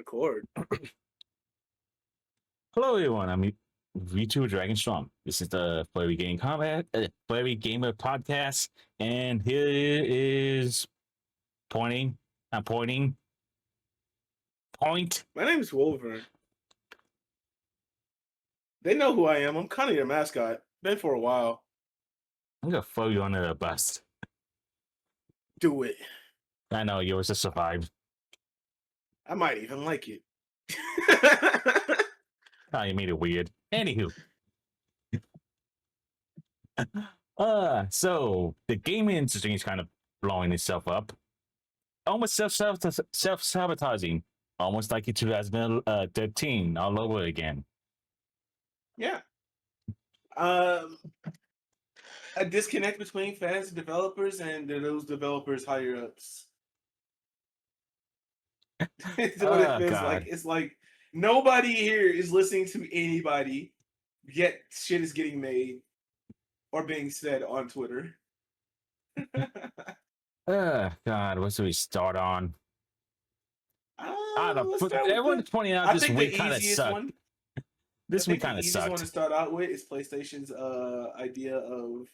Record. Hello, everyone. I'm V2 Dragonstorm. This is the Furry Gamer Podcast, and here is pointing. I'm pointing. Point. My name's Wolverine. They know who I am. I'm kind of your mascot. Been for a while. I'm gonna throw you under the bus. Do it. I know yours just survived. I might even like it. Oh, you made it weird. Anywho. So the gaming industry is kind of blowing itself up. Almost self-sabotaging. Almost like in 2013 all over again. Yeah. A disconnect between fans and developers and those developers higher ups. It's what it feels like. It's like nobody here is listening to anybody, yet shit is getting made or being said on Twitter. God, what should we start on? Everyone's pointing out this week kind of sucked. This week kind of sucked. The easiest one to start out with is PlayStation's idea of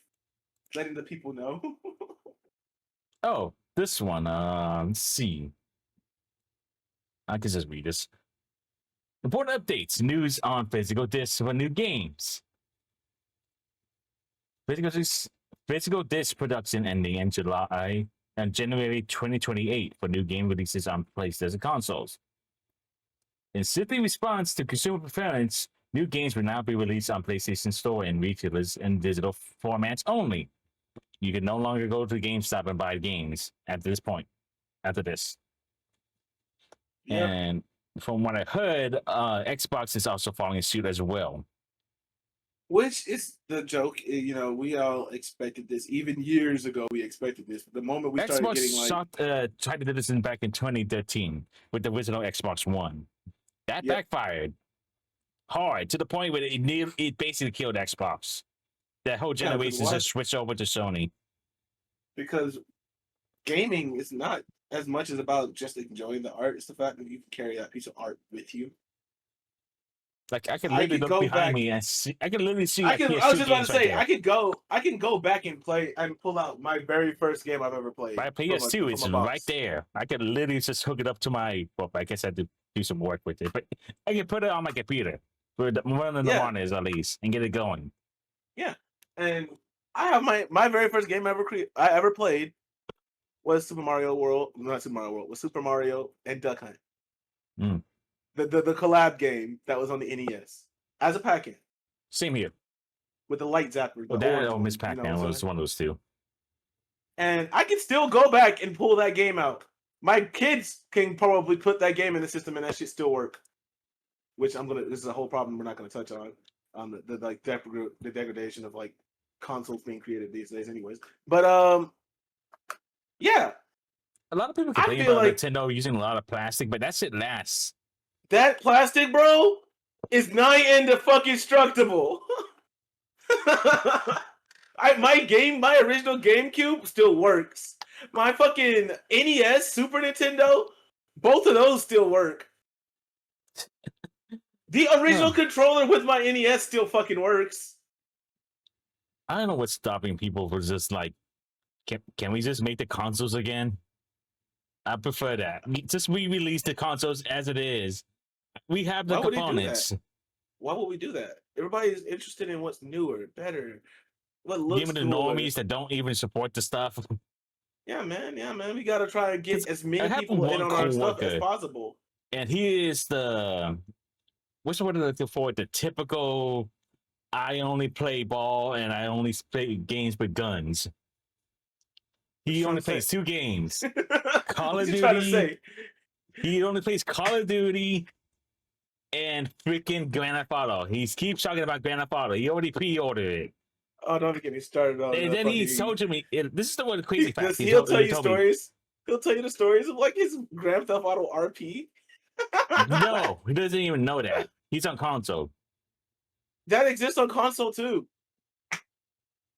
letting the people know. Oh, this one. Let's see. I can just read this. Important updates. News on physical discs for new games. Physical disc production ending in July and January 2028 for new game releases on PlayStation consoles. In simply response to consumer preference, new games will now be released on PlayStation Store and retailers in digital formats only. You can no longer go to GameStop and buy games at this point. After this. Yep. And from what I heard, Xbox is also following suit as well. Which is the joke, you know, we all expected this. Even years ago, we expected this. The moment we started getting like... tried to do this back in 2013 with the original Xbox One. That backfired hard to the point where it basically killed Xbox. That whole generation just switched over to Sony. Because gaming is not as much as about just enjoying the art. It's the fact that you can carry that piece of art with you. Like I can literally look behind me and see. I can literally see. I was just about to say, I can go back and play and pull out my very first game I've ever played. My PS2 is right there. I can literally just hook it up to my. Well, I guess I had to do some work with it, but I can put it on my computer for one of the monitors at least and get it going. Yeah, and I have my very first game I ever played was Super Mario World. Not Super Mario World. Was Super Mario and Duck Hunt. Mm. The collab game that was on the NES as a pack-in. Same here. With the light zapper. Miss Pac-Man was one of those two. And I can still go back and pull that game out. My kids can probably put that game in the system and that shit still work. Which this is a whole problem we're not gonna touch on. The degradation of like consoles being created these days anyways. But yeah. A lot of people complain about Nintendo using a lot of plastic, but that shit lasts. That plastic, bro, is nigh indestructible. My original GameCube still works. My fucking NES, Super Nintendo, both of those still work. The original controller with my NES still fucking works. I don't know what's stopping people from just like, can we just make the consoles again? I prefer that. Just re-release the consoles as it is. We have the components. Why would we do that? Everybody is interested in what's newer, better, what looks Even the normies that don't even support the stuff. Yeah, man. We gotta try and get as many people in on our stuff as possible. And he is what's the word I'm looking for? The typical, I only play ball and I only play games with guns. He only plays two games. Call of Duty. He only plays Call of Duty and freaking Grand Theft Auto. He keeps talking about Grand Theft Auto. He already pre-ordered it. Oh, don't get me started on and then he told me, this is the one crazy fact. He'll tell you stories. He'll tell you the stories of like his Grand Theft Auto RP. No, he doesn't even know that. He's on console. That exists on console too.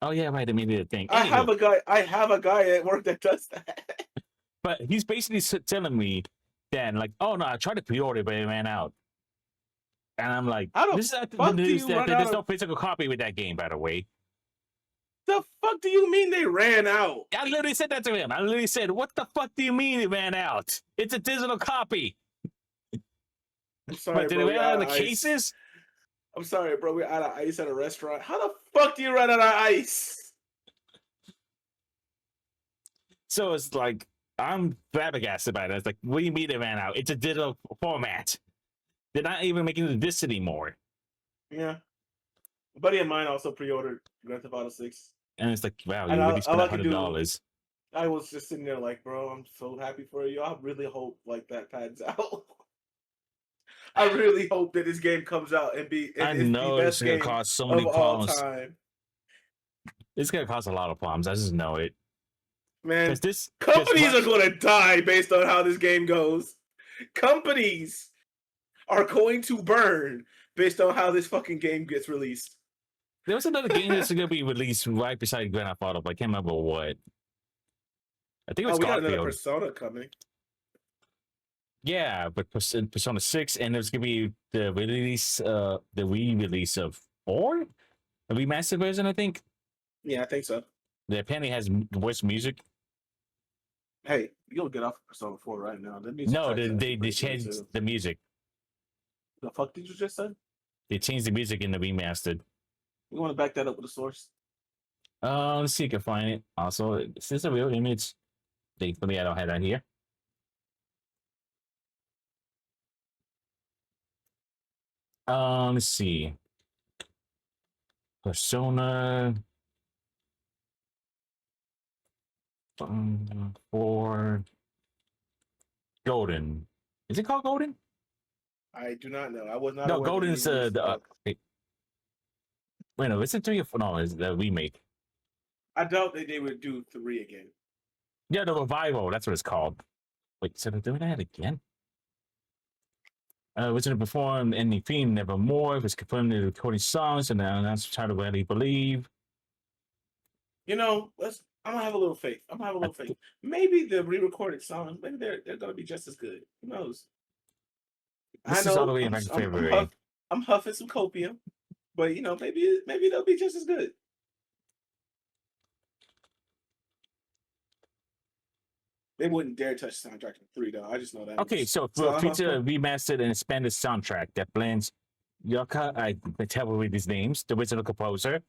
Oh yeah, right. That may be the thing. I have a guy at work that does that. But he's basically telling me then like, oh no, I tried to pre-order but it ran out. And I'm like, How the this is the fuck do news you that run there's out no of? physical copy with that game, by the way. The fuck do you mean they ran out? I literally said that to him. I literally said, what the fuck do you mean it ran out? It's a digital copy. I'm sorry, But did it bro. run We're out out in of the ice. cases? I'm sorry, bro. We're out of ice at a restaurant. How the fuck do you run out of ice? So it's like, I'm flabbergasted by it. It's like, what do you mean it ran out? It's a digital format. They're not even making the disc anymore. Yeah. A buddy of mine also pre-ordered Grand Theft Auto 6. And it's like, wow, And you really all spent I could do, $100. I was just sitting there like, bro, I'm so happy for you. I really hope like that pans out. I really hope that this game comes out and I is the know it's best gonna game cause so of many all problems. time. It's gonna cause a lot of problems. I just know it. Man, This companies are going to die based on how this game goes. Companies are going to burn based on how this fucking game gets released. there was another game that's gonna be released right beside Grand Theft Auto, but I can't remember what. I think it was We got another Garfield. Persona coming. Yeah, but Persona 6, and there's gonna be the release, the re-release of 4, a remastered version, I think. Yeah, I think so. That apparently has worse music. Hey, you'll get off of Persona 4 right now. The music No, tracks they actually they pretty good, changed too. the music. The fuck did you just say? They changed the music in the remastered. You want to back that up with a source? Let's see if I can find it. Also, is this a real image? Thankfully, I don't have that here. Let's see. Persona 4 Golden. Is it called Golden? I do not know. I was not. No, aware that Golden we is released wait, no, it's a 3 or 4. No, it's the remake. I doubt that they would do 3 again. Yeah, the revival. That's what it's called. Wait, so they're doing that again? Was it performed in the theme Nevermore? It was confirmed in the recording songs, and now that's trying to really believe. You know, I'm gonna have a little faith. I'm gonna have a little faith. Maybe the re-recorded songs, maybe they're gonna be just as good. Who knows? This I is all the know way I'm, back in I'm, February. I'm huffing some copium, but you know, maybe they'll be just as good. They wouldn't dare touch the soundtrack in 3, though. I just know that. Okay, much. so for a feature remastered and expanded soundtrack that blends Yoka, I can tell with these names, the original composer,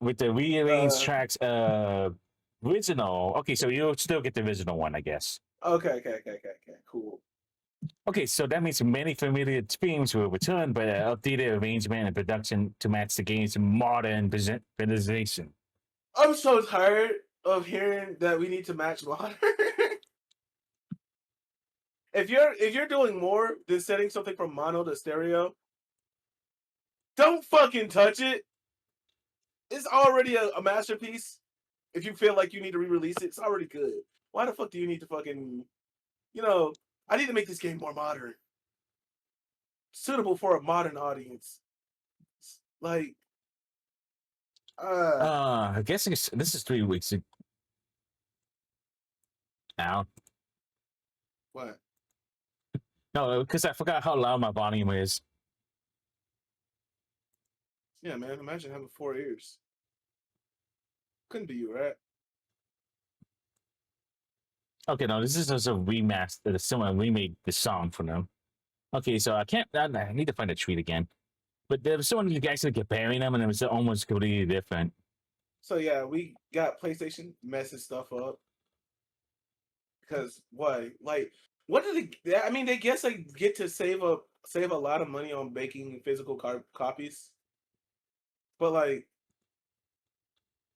with the rearranged tracks, original. Okay, so you'll still get the original one, I guess. Okay, cool. Okay, so that means many familiar themes will return, but updated arrangement and production to match the game's modern presentation. I'm so tired of hearing that we need to match modern. If you're doing more than setting something from mono to stereo, don't fucking touch it. It's already a masterpiece. If you feel like you need to re-release it, it's already good. Why the fuck do you need to fucking, I need to make this game more modern. Suitable for a modern audience. Like, I guess this is 3 weeks now. What? No, because I forgot how loud my volume is. Yeah, man. Imagine having 4 ears. Couldn't be you, right? Okay, no, this is just a remaster. Someone remade the song for them. Okay, so I need to find a tweet again. But there was someone actually comparing them, and it was almost completely different. So yeah, we got PlayStation messing stuff up. Because why? Like, what did they? I mean, they guess they get to save a lot of money on making physical copies. But like,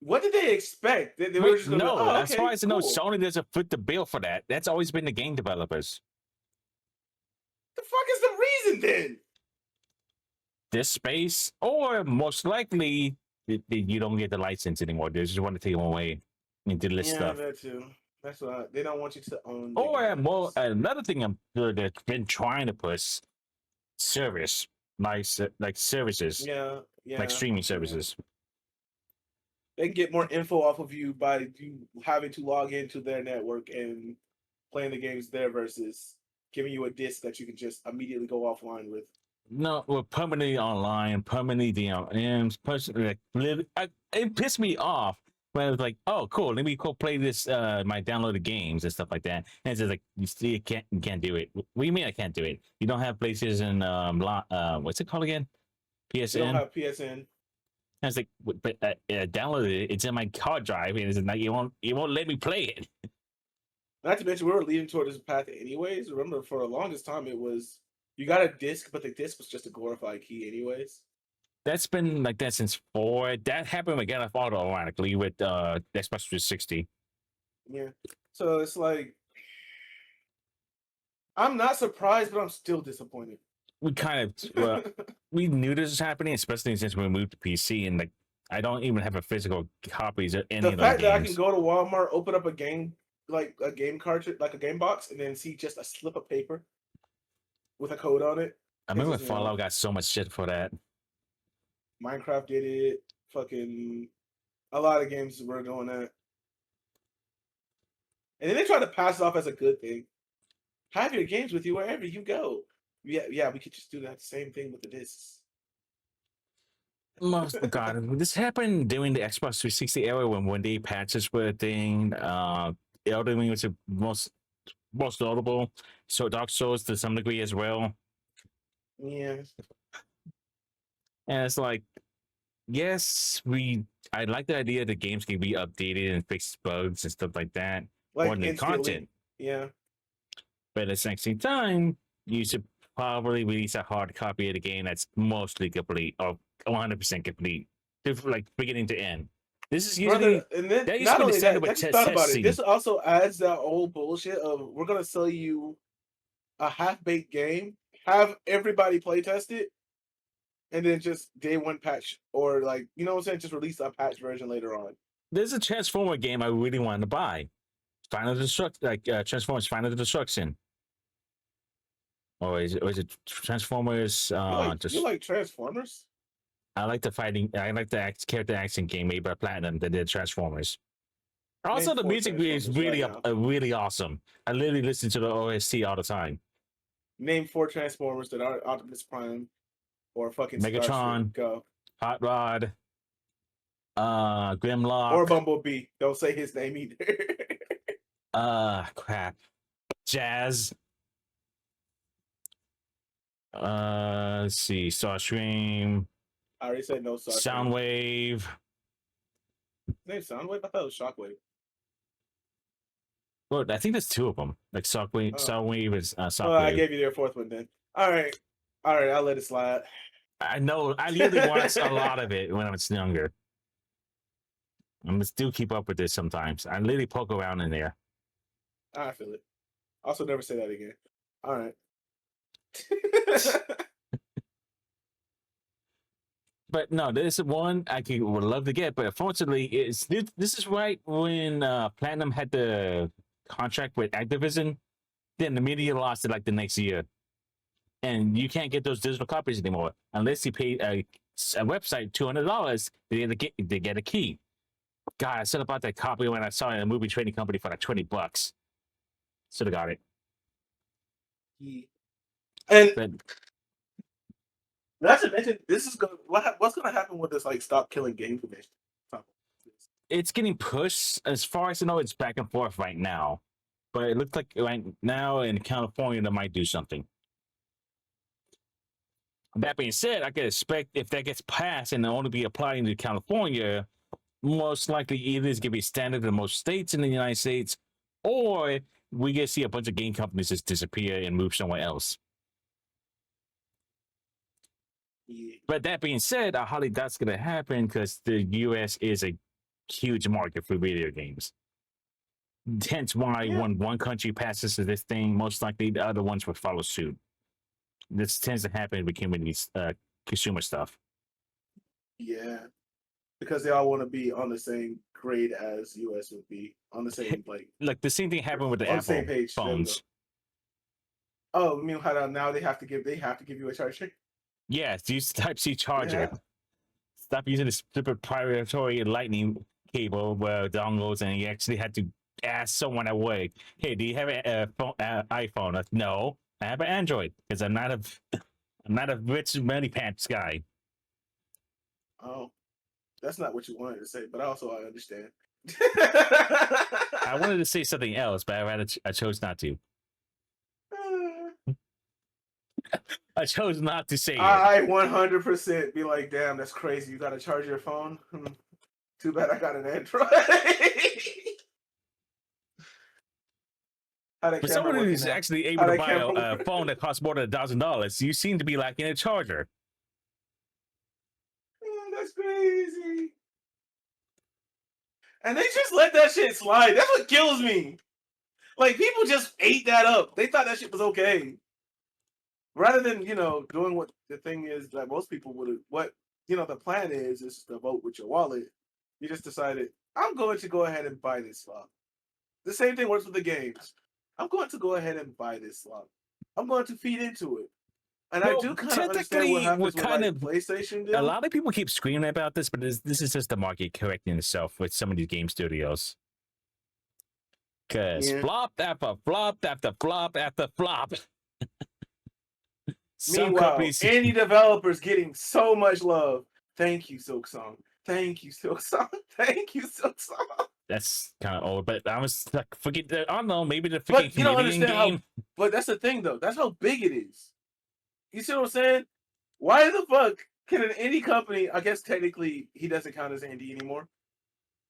what did they expect? They were just gonna no, be, oh, okay, as far as I know, cool. Sony doesn't foot the bill for that. That's always been the game developers. The fuck is the reason then? This space, or most likely, you don't get the license anymore. They just want to take them away and do this stuff. Yeah, that too. That's why they don't want you to own. Or another thing I'm sure they've been trying to push service, like services, Yeah, like streaming services. They can get more info off of you by you having to log into their network and playing the games there versus giving you a disc that you can just immediately go offline with. No, we're permanently online, permanently DMs, personally, like, it pissed me off when I was like, oh, cool, let me go play this, my downloaded games and stuff like that. And it's just like, you can't do it. What do you mean I can't do it? You don't have PlayStation, what's it called again? You don't PSN? have PSN. I was like, but I downloaded it. It's in my hard drive, and it's like it won't let me play it. Not to mention, we were leading toward this path anyways. Remember, for the longest time, it was you got a disc, but the disc was just a glorified key anyways. That's been like that since 4. That happened with Get Off Auto, ironically, with Xbox 360. Yeah. So it's like, I'm not surprised, but I'm still disappointed. We kind of we knew this was happening, especially since we moved to PC, and like I don't even have a physical copies of any The of those fact that I can games. go to Walmart, open up a game, like a game cartridge, like a game box, and then see just a slip of paper with a code on it. I remember just, you know, Fallout got so much shit for that. Minecraft did it. Fucking a lot of games were doing that. And then they try to pass it off as a good thing. Have your games with you wherever you go. Yeah, we could just do that same thing with the discs. God, this happened during the Xbox 360 era when 1-day patches were a thing. Elden Ring was the most notable. So Dark Souls to some degree as well. Yeah. And it's like, yes, I like the idea that games can be updated and fix bugs and stuff like that. Like or the instantly. content. Yeah. But at the same time, you should probably release a hard copy of the game that's mostly complete or 100% complete, like beginning to end. This is usually Brother, and then that used not to be only the standard that, I with just thought about it. testing. This also adds that old bullshit of we're gonna sell you a half-baked game, have everybody play test it, and then just day one patch, or like, you know what I'm saying, just release a patch version later on. There's a Transformer game I really wanted to buy. Transformers Final Destruction. Or is it Transformers? You like Transformers? I like the character action game made by Platinum that did Transformers. Also, Name the 4 music is Transformers really right now. really awesome. I literally listen to the OST all the time. Name 4 Transformers that are Optimus Prime or fucking Megatron, Starship. Go. Hot Rod, Grimlock, Or Bumblebee. Don't say his name either. crap, Jazz. Let's see, Starstream. I already said no. Soundwave. His name's Soundwave? I thought it was Shockwave. Well, I think there's 2 of them. Like Soundwave, Soundwave is Shockwave. Well, I gave you their 4th one then. All right, I'll let it slide. I know. I literally watched a lot of it when I was younger. I still keep up with this sometimes. I literally poke around in there. I feel it. Also, never say that again. All right. But no, there's one would love to get, but unfortunately, this is right when Platinum had the contract with Activision. Then the media lost it like the next year, and you can't get those digital copies anymore unless you pay a website $200 to get a key. God, I said about that copy when I saw it in a movie trading company for like $20. Should have got it. And But not to mention, this is what's gonna happen with this like stop killing game convention. it's getting pushed. As far as I know, it's back and forth right now. But it looks like right now in California, they might do something. That being said, I could expect if that gets passed and only be applying to California, most likely either it's going to be standard in most states in the United States, or we get to see a bunch of game companies just disappear and move somewhere else. Yeah. But that being said, I highly doubt that's going to happen because the U.S. is a huge market for video games. Hence why when one country passes to this thing, most likely the other ones will follow suit. This tends to happen with these consumer stuff. Yeah, because they all want to be on the same grade as US would be, on the same like the same thing happened with the on Apple same page. phones. Oh, you mean how now they have to give you a charger? Yeah, use Type-C charger. Yeah. Stop using the stupid proprietary Lightning cable where dongles, and you actually had to ask someone at work, "Hey, do you have a phone, iPhone?" Like, no, I have an Android because I'm not a I'm not a rich money pants guy. Oh, that's not what you wanted to say, but I understand. I wanted to say something else, but I chose not to. I chose not to say it. I 100% be like, damn, that's crazy. You gotta charge your phone. Too bad I got an Android. For someone who's actually able to buy a phone that costs more than $1,000, you seem to be lacking a charger. That's crazy. And they just let that shit slide. That's what kills me. Like, people just ate that up. They thought that shit was okay. Rather than, doing what the thing is that most people would have, the plan is to vote with your wallet. You just decided, I'm going to go ahead and buy this slot. The same thing works with the games. I'm going to go ahead and buy this slot. I'm going to feed into it. And I do kind of understand what happens with PlayStation deal. A lot of people keep screaming about this, but this is just the market correcting itself with some of these game studios. Because flop after flop after flop after flop. Meanwhile, indie developers getting so much love. Thank you, Silk Song. Thank you, Silk Song. Thank you, Silk Song. That's kind of old, but I was like, forget that. I don't know, maybe the freaking Canadian game. But that's the thing, though. That's how big it is. You see what I'm saying? Why the fuck can an indie company? I guess technically he doesn't count as indie anymore.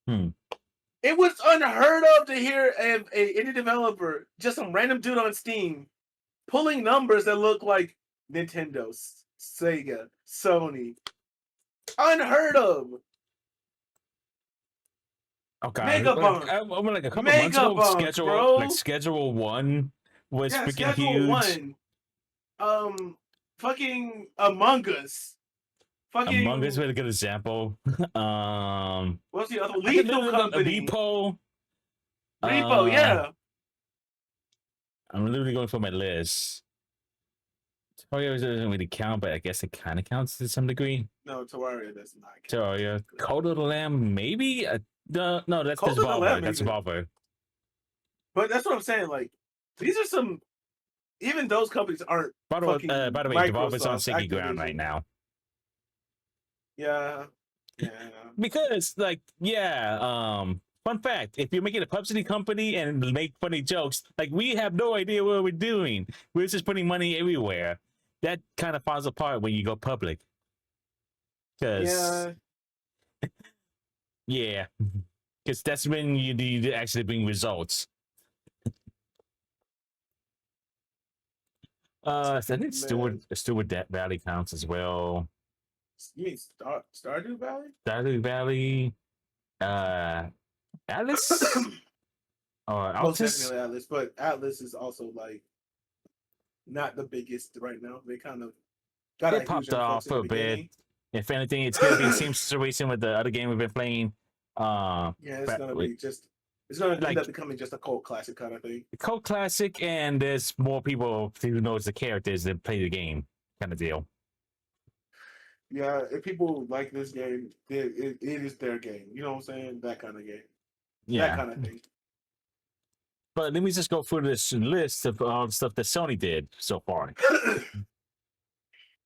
It was unheard of to hear a indie developer, just some random dude on Steam, pulling numbers that look like Nintendo, Sega, Sony. Unheard of. Okay, Mega Bump. Like a couple months ago, Schedule 1 was freaking huge. Fucking Among Us. Among Us was a good example. What's the other? Lethal Company. Repo, yeah. I'm literally going for my list. Terraria doesn't really count, but I guess it kind of counts to some degree. No, Terraria does not count. Terraria. Code of the Lamb, maybe? No, that's Devolver. That's Devolver. But that's what I'm saying. Like, these are some... Even those companies aren't... By the way, Devolver's on sticky ground right now. Yeah. Because, fun fact, if you're making a publicity company and make funny jokes, we have no idea what we're doing. We're just putting money everywhere. That kind of falls apart when you go public. Because that's when you need to actually bring results. I think Stewart Valley counts as well. You mean Stardew Valley? Stardew Valley. Atlas? Or Most definitely Atlas, but Atlas is also not the biggest right now. They kind of got popped off for a bit. If anything, it's gonna be the same situation with the other game we've been playing. It's gonna be just. It's gonna end up becoming just a cult classic kind of thing. A cult classic, and there's more people who knows the characters that play the game, kind of deal. Yeah, if people like this game, it is their game. You know what I'm saying? That kind of game. Yeah. That kind of thing. But let me just go through this list of all the stuff that Sony did so far.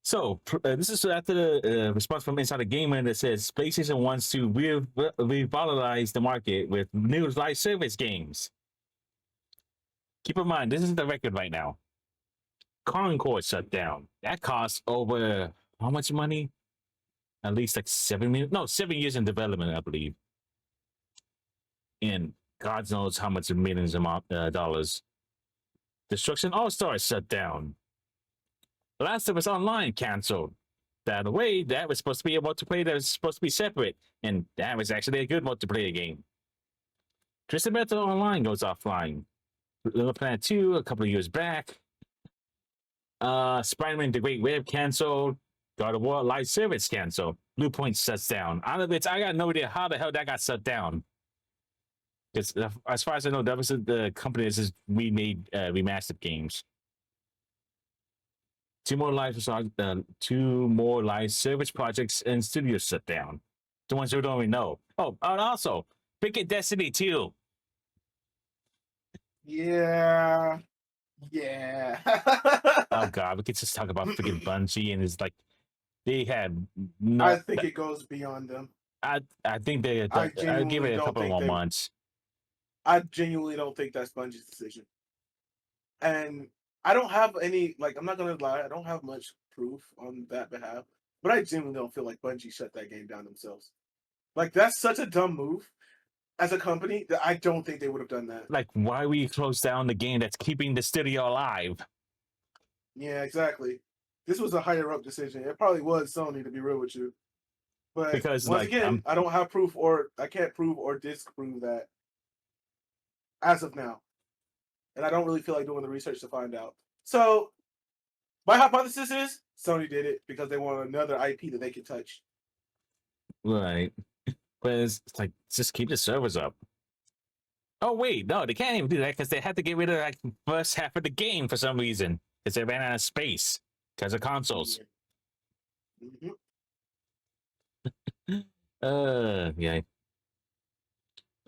So, this is after the response from Inside the Gamer that says PlayStation wants to revitalize the market with new live service games. Keep in mind, this is the record right now. Concord shut down. That costs over how much money? At least 7 years in development, I believe. And God knows how much millions of dollars. Destruction All-Stars shut down. Last of Us Online canceled. By the way, that was supposed to be a multiplayer that was supposed to be separate, and that was actually a good multiplayer game. Twisted Metal Online goes offline. Little Planet 2 a couple of years back. Spider-Man The Great Web canceled. God of War live service canceled. Blue Point shuts down. Out of it, I got no idea how the hell that got shut down. Because as far as I know, that was the company that just remade remastered games. Two more live service projects and studios shut down. The ones who don't even know. Oh, and also, pick it Destiny 2. Yeah. Yeah. Oh god, we could just talk about freaking Bungie and it's like they had I no. think it goes beyond them. I think they. I I give genuinely it a don't couple of think more they. months. I genuinely don't think that's Bungie's decision. And I don't have any, like, I'm not gonna lie, I don't have much proof on that behalf, but I genuinely don't feel like Bungie shut that game down themselves. Like, that's such a dumb move as a company that I don't think they would have done that. Like, why would you close down the game that's keeping the studio alive? Yeah, exactly. This was a higher up decision. It probably was Sony, to be real with you. But Because once like again, I'm I don't have proof, or I can't prove or disprove that as of now. And I don't really feel like doing the research to find out. So my hypothesis is Sony did it because they want another IP that they can touch. right, but it's like just keep the servers up. Oh wait, no, they can't even do that because they had to get rid of like first half of the game for some reason because they ran out of space because of consoles. Yeah. Yeah.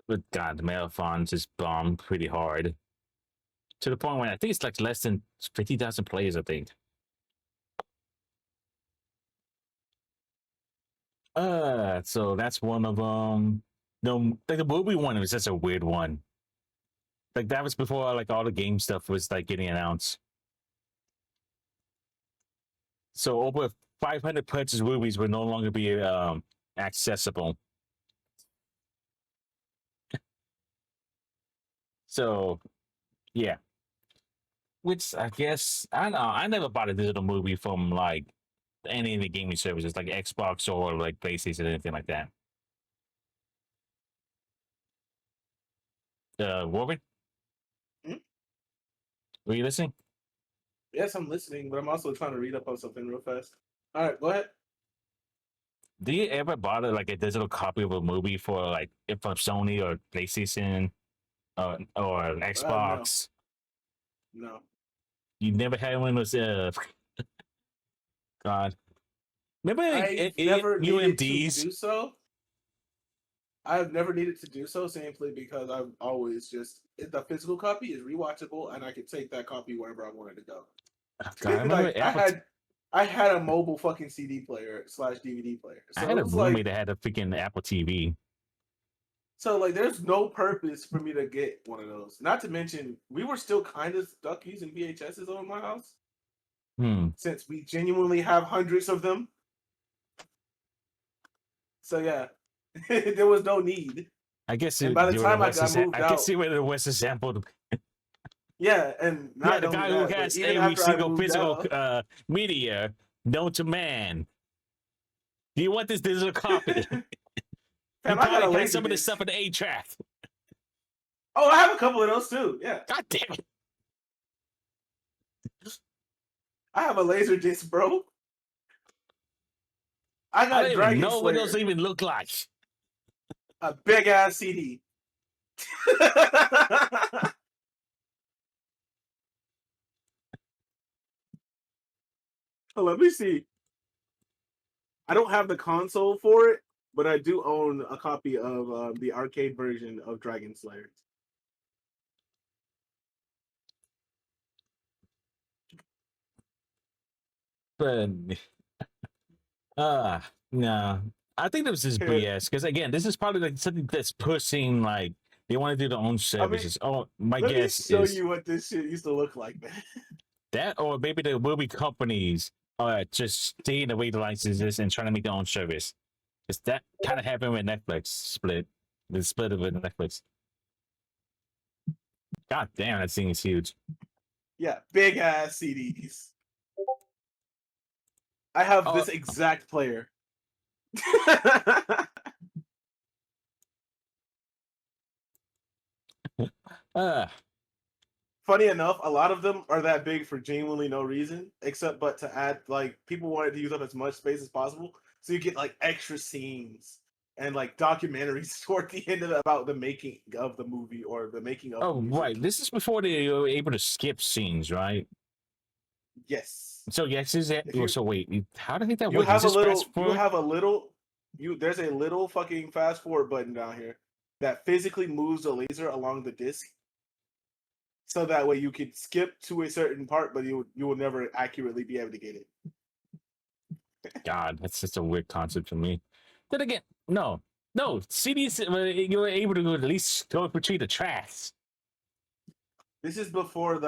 But God, the marathon just bombed pretty hard to the point where I think it's like less than 50,000 players. I think. So that's one of them. No, like the movie one was just a weird one. Like that was before like all the game stuff was like getting announced. So over 500 purchase movies will no longer be accessible. So yeah, which I guess I don't know. I never bought a digital movie from like any of the gaming services like Xbox or like PlayStation or anything like that. Warren, Hmm? were you listening? Yes, I'm listening, but I'm also trying to read up on something real fast. All right, go ahead. Do you ever bought like a digital copy of a movie for like from Sony or PlayStation or No, Xbox? no. You never had one of those God. Remember I've never needed to UMDs? do so. I've never needed to do so simply because I've always just the physical copy is rewatchable and I can take that copy wherever I wanted to go. God, I remember Like I had a mobile fucking CD player slash DVD player. I So had it a was like roommate that had a freaking Apple TV. there's no purpose for me to get one of those. Not to mention we were still kind of stuck using VHSs on my house Hmm. since we genuinely have hundreds of them. So yeah, there was no need. I guess And by the you were the time I West. got moved I guess out, you were the West example. yeah, and Yeah, not the only guy who that, but has even every after I single moved physical out, media known to man. Do you want this digital copy? He fam, I got probably a has laser some of this disc. stuff in the A track. Oh, I have a couple of those too. Yeah, God damn it! I have a laser disc, bro. I I don't got even Dragon know what those Slayer, even look like. a big ass CD. Let me see. I don't have the console for it, but I do own a copy of the arcade version of Dragon Slayer. But no, I think this is Here, BS because again, this is probably like something that's pushing like they want to do their own I mean, services. Oh, my let me guess show is you what this shit used to look like, man. that, or maybe the movie companies are just staying away the licenses and trying to make their own service. Because that kind of happened with Netflix split, the split of it Netflix. God damn, that thing is huge. Yeah, big ass CDs. I have Oh, this exact player. uh, Funny enough, a lot of them are that big for genuinely no reason, except but to add like people wanted to use up as much space as possible, so you get like extra scenes and like documentaries toward the end of about the making of the movie or the making of the oh, music. right. This is before they were able to skip scenes, right? Yes. So yes, is it? If you So wait, how did that you work? You have a just press little you forward. have a little you there's a little fucking fast forward button down here that physically moves the laser along the disc. so that way you could skip to a certain part, but you will never accurately be able to get it. God, that's such a weird concept to me. Then again, no, CDs. You were able to at least go retrieve the tracks. This is before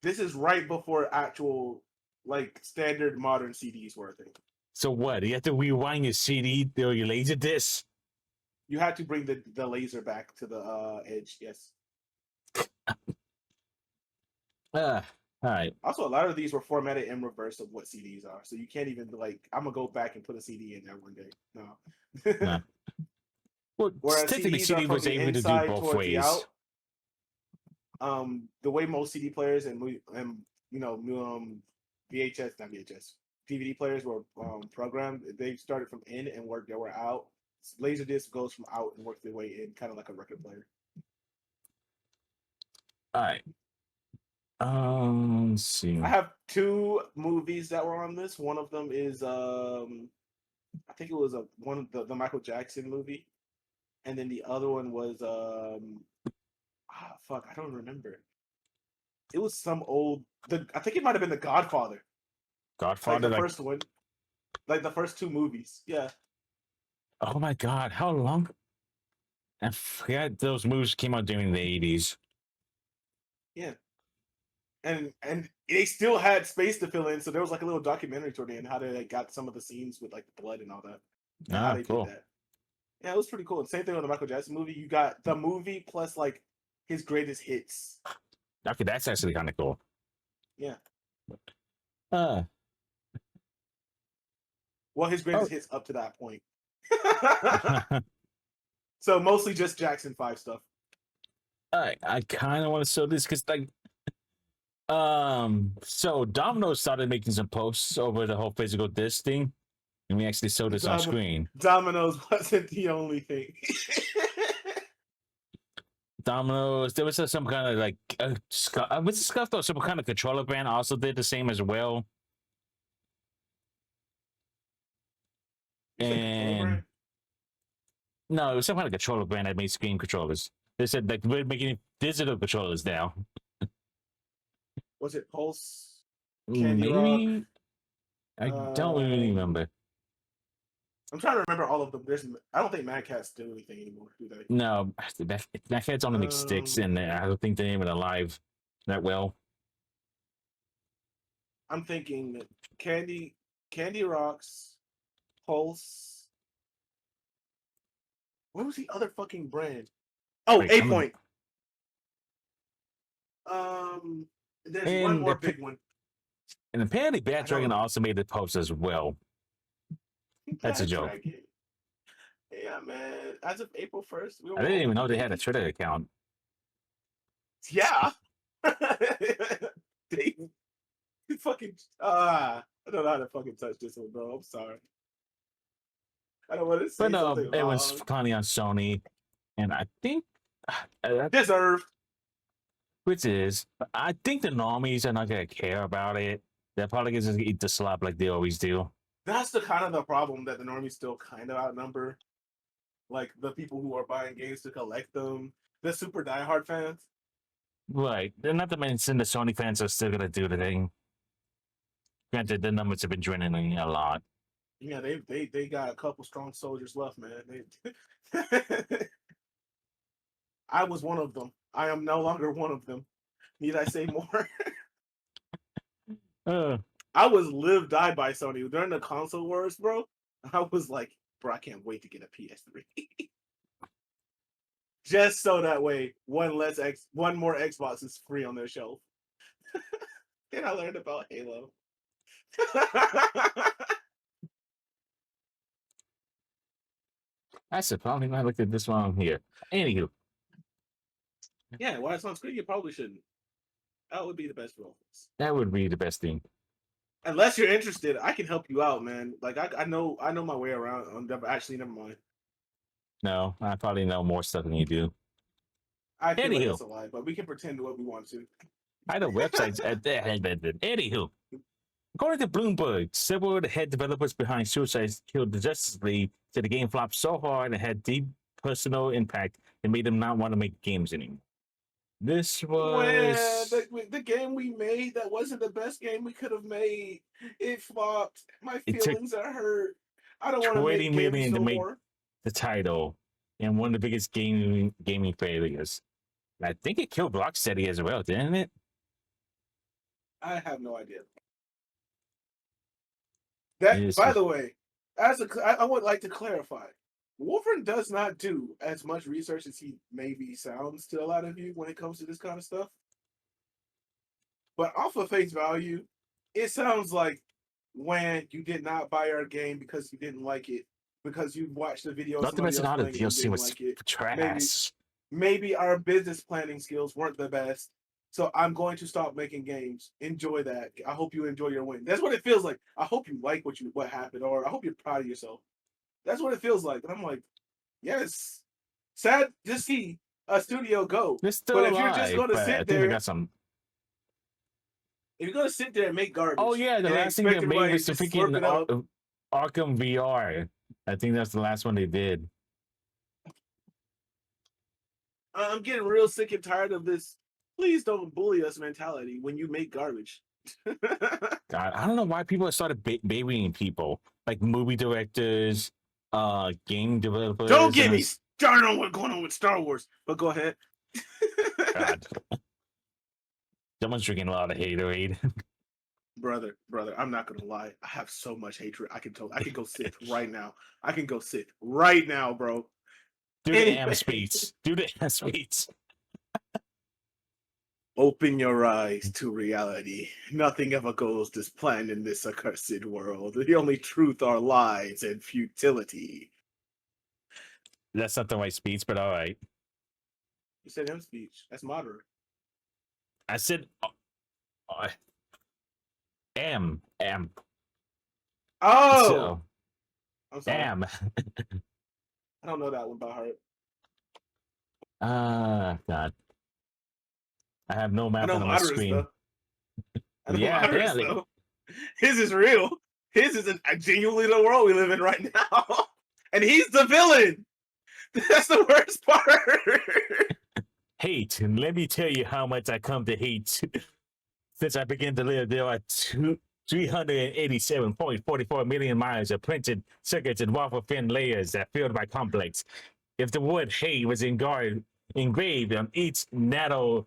this is right before actual like standard modern CDs were a thing. So what? You have to rewind your CD or your laser disc. You had to bring the laser back to the edge. Yes. All right. Also, a lot of these were formatted in reverse of what CDs are, so you can't even like. I'm gonna go back and put a CD in there one day. No. Nah. Well, Whereas technically, CDs are CD from was the able to do inside both towards the ways. out. The way most CD players and VHS, not VHS, DVD players were programmed. They started from in and worked their way out. Laserdisc goes from out and works their way in, kind of like a record player. All right. Let's see. I have 2 movies that were on this. One of them is I think it was one of the Michael Jackson movie, and then the other one was fuck, I don't remember. It was some old. I think it might have been The Godfather. Godfather, Like the first one, like the first 2 movies. Yeah. Oh my God, how long? I forgot those movies came out during the 80s. Yeah. And they still had space to fill in, so there was like a little documentary toward the end how they like, got some of the scenes with like the blood and all that, and how they Cool. did that. Yeah, it was pretty cool. And same thing with the Michael Jackson movie. You got the movie plus like his greatest hits. Okay, that's actually kind of cool. Yeah. Well, his greatest hits up to that point. So mostly just Jackson 5 stuff. I kind of want to show this because like so Domino's started making some posts over the whole physical disc thing, and we actually showed this on screen. Domino's wasn't the only thing. Domino's, there was some kind of like what's the stuff though? Some kind of controller brand also did the same as well. And no, it was some kind of controller brand that made game controllers. They said like we're making digital controllers now. Was it Pulse? Candy Maybe Rock? I don't really remember. I'm trying to remember all of them. I don't think Mad Catz do anything anymore, do they? No, Mad Catz only makes sticks, and I don't think they're even alive that well. I'm thinking Candy Rocks, Pulse. What was the other fucking brand? Oh, Wait, 8 Point. There's one more big one. And apparently Bad Dragon also made the post as well. That's a joke. Dragon. Yeah, man. As of April 1st, I didn't even know they had a Twitter account. Yeah. They fucking I don't know how to fucking touch this one, bro. I'm sorry. I don't want to say But no, something it was finally on Sony, and I think deserved. Which is, I think the normies are not gonna care about it. They're probably gonna just eat the slop like they always do. That's the kind of the problem that the normies still kind of outnumber. Like the people who are buying games to collect them, the super diehard fans. Right. And not to mention the Sony fans are still gonna do the thing. Granted, the numbers have been dwindling a lot. Yeah, they got a couple strong soldiers left, man. I was one of them. I am no longer one of them. Need I say more? I was live die by Sony during the console wars, bro. I was like, bro, I can't wait to get a PS3. Just so that way, one more Xbox is free on their shelf. Then I learned about Halo. I said, probably not look at this one here. Anywho. Yeah, while it's on screen, you probably shouldn't. That would be the best role. That would be the best thing. Unless you're interested, I can help you out, man. Like I know my way around. Actually, never mind. No, I probably know more stuff than you do. I feel like that's a lie, but we can pretend what we want to. I know websites at that. Anywho, according to Bloomberg, several of the head developers behind Suicide Killed the Justice League said the game flopped so hard and had deep personal impact it made them not want to make games anymore. This When was the game we made that wasn't the best game we could have made, it flopped. My it took feelings are hurt. I don't want to 20 make games million to no make more. the title and one of the biggest gaming failures. I think it killed Rocksteady as well, didn't it? I have no idea. That, It's by the way, I would like to clarify, Wolfern does not do as much research as he maybe sounds to a lot of you when it comes to this kind of stuff. But off of face value, it sounds like when you did not buy our game because you didn't like it, because you watched the video of not to somebody mention else how the playing it and DLC didn't was like it. trash. Maybe our business planning skills weren't the best. So I'm going to stop making games. Enjoy that. I hope you enjoy your win. That's what it feels like. I hope you like what happened, or I hope you're proud of yourself. That's what it feels like. And I'm like, yes. Sad to see a studio go. They're still But if you're just alive, gonna but I sit think they there, got some. if you're gonna sit there and make garbage, Oh yeah, the and last thing they expect made everybody was to the just slurp freaking it up, Arkham VR. I think that's the last one they did. I'm getting real sick and tired of this. Please don't bully us mentality when you make garbage. God, I don't know why people have started babying people, like movie directors, game developers. Don't get me started on what's going on with Star Wars. But go ahead. God, someone's drinking a lot of haterade. brother, I'm not gonna lie. I have so much hatred. I can go sit right now. I can go sit right now, bro. Do the AM speech. Do the AM speech. Open your eyes to reality. Nothing ever goes as planned in this accursed world. The only truth are lies and futility. That's not the right speech, but all right. You said him speech. That's moderate. I said am. Oh, So, I'm sorry. am. I don't know that one by heart. God. I have no I map know on my moderates screen. though. I know Yeah, moderates apparently. though. His is real. His is genuinely the world we live in right now, and he's the villain. That's the worst part. Hate. And let me tell you how much I come to hate. Since I began to live, there are 387.44 million miles of printed circuits and waffle thin layers that filled my complex. If the word hate was engraved on each nanogram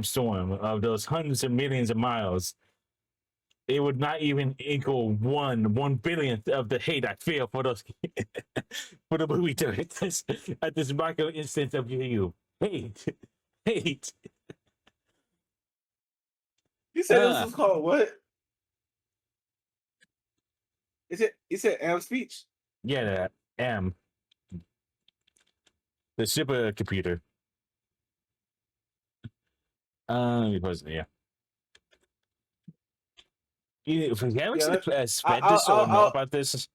storm of those hundreds of millions of miles, it would not even equal one billionth of the hate I feel for those for the movie directors at this micro instance of you. Hate. You said this was called what? Is it? You said Am speech. Yeah, am the supercomputer. Let me pause it. Yeah. If we haven't spread this or know about this,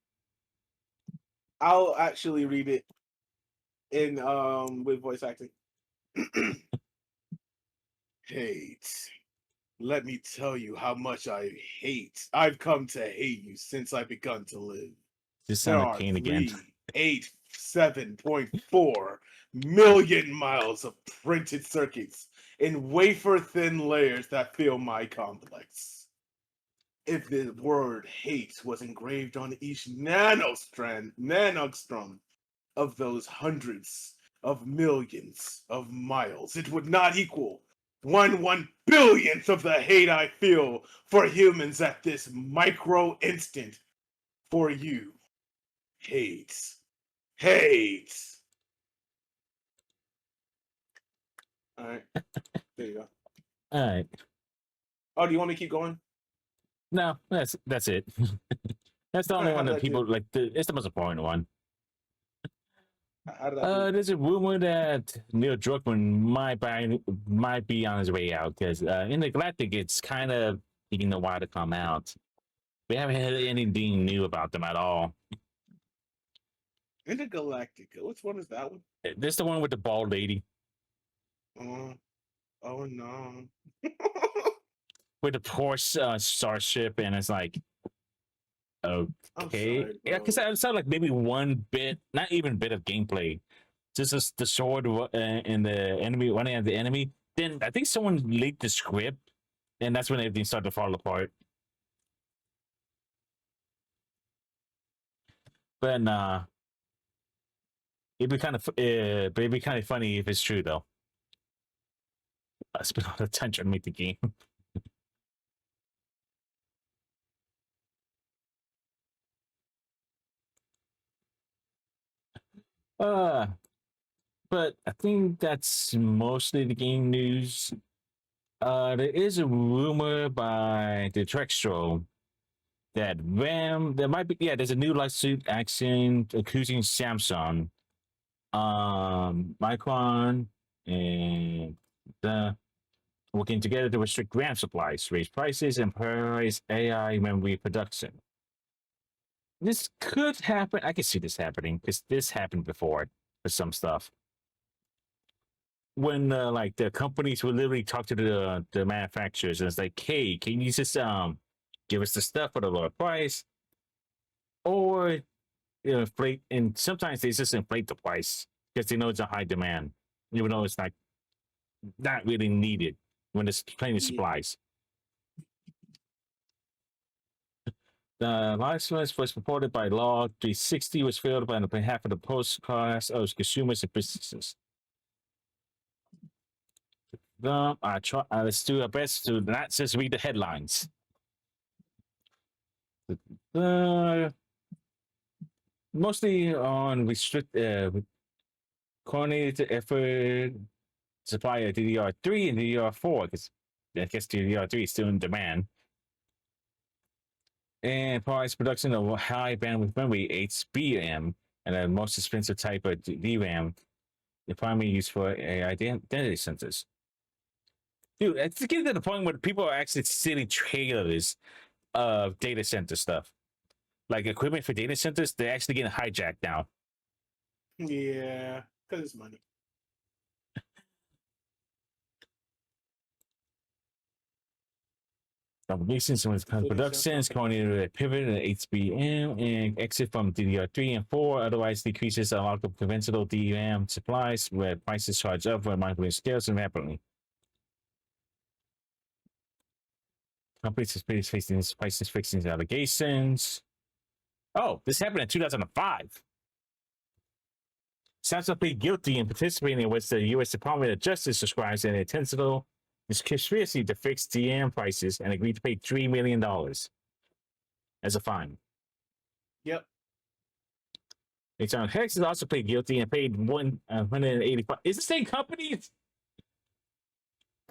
I'll actually read it in with voice acting. Hate. Let me tell you how much I hate. I've come to hate you since I begun to live. this There sounded are pain again. 387.4 million miles of printed circuits in wafer thin layers that fill my complex. If the word hate was engraved on each nanostrum of those hundreds of millions of miles, it would not equal one billionth of the hate I feel for humans at this micro instant. For you, hate. All right, there you go. All right. Oh, do you want me to keep going? No, that's it. That's the only one that people like. It's the most important one. How did that There's a rumor that Neil Druckmann might be on his way out because in the Galactic, it's kind of taking a while to come out. We haven't heard anything new about them at all. Intergalactica. Which one is that one? This is the one with the bald lady. Oh no. With the Porsche starship, and it's like, okay, Sorry, yeah, because I saw like maybe one bit, not even bit of gameplay, just the sword and the enemy running at the enemy. then I think someone leaked the script, and that's when everything started to fall apart. But it'd be kind of funny if it's true though. I spent all the time trying to make the game. Uh, but I think that's mostly the game news. There is a rumor by the Trextro that there might be there's a new lawsuit action accusing Samsung, Micron, and the working together to restrict RAM supplies, raise prices, and prioritize AI memory production. This could happen. I can see this happening because this happened before for some stuff. When like the companies will literally talk to the manufacturers and it's like, hey, can you just give us the stuff at a lower price, or inflate? And sometimes they just inflate the price because they know it's a high demand, even though it's not really needed when there's plenty of supplies. The license was reported by Law 360 was filed on behalf of the post class of consumers and businesses. I try. Let's do our best to not just read the headlines. Mostly on coordinated effort supply of DDR3 and DDR4 because I guess DDR3 is still in demand. And price production of high bandwidth memory, HBM, and the most expensive type of DRAM, the primary use for AI identity centers. Dude, it's getting to the point where people are actually stealing trailers of data center stuff. Like equipment for data centers, they're actually getting hijacked now. Yeah, because it's money. Obligations with productions, coordinated a pivot and HBM and exit from DDR3 and 4, otherwise decreases the amount of conventional DRAM supplies where prices charge up when micro scales and rapidly. Companies are facing prices fixing allegations. Oh, this happened in 2005. Samsung pleaded guilty in participating in what the U.S. Department of Justice describes as an intentional conspiracy to fix DRAM prices and agreed to pay $3 million as a fine. Yep. H.R. Hex has also pleaded guilty and paid $185. Is the same company?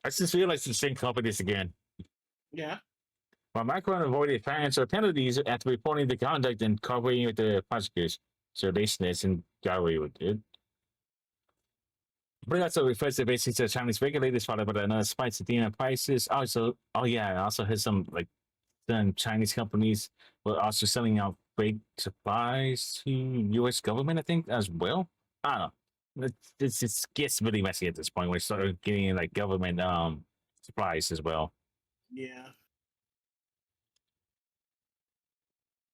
I just realized it's the same companies again. Yeah. While Micron avoided financial penalties after reporting the conduct and cooperating with the prosecutors, so they snitched and got away with it. But it also refers to basically the Chinese regulators followed by another spikes in DRAM prices. Also, I also heard some Chinese companies were also selling out fake supplies to U.S. government, I think, as well. I don't know. It gets really messy at this point. We started getting like government supplies as well. Yeah.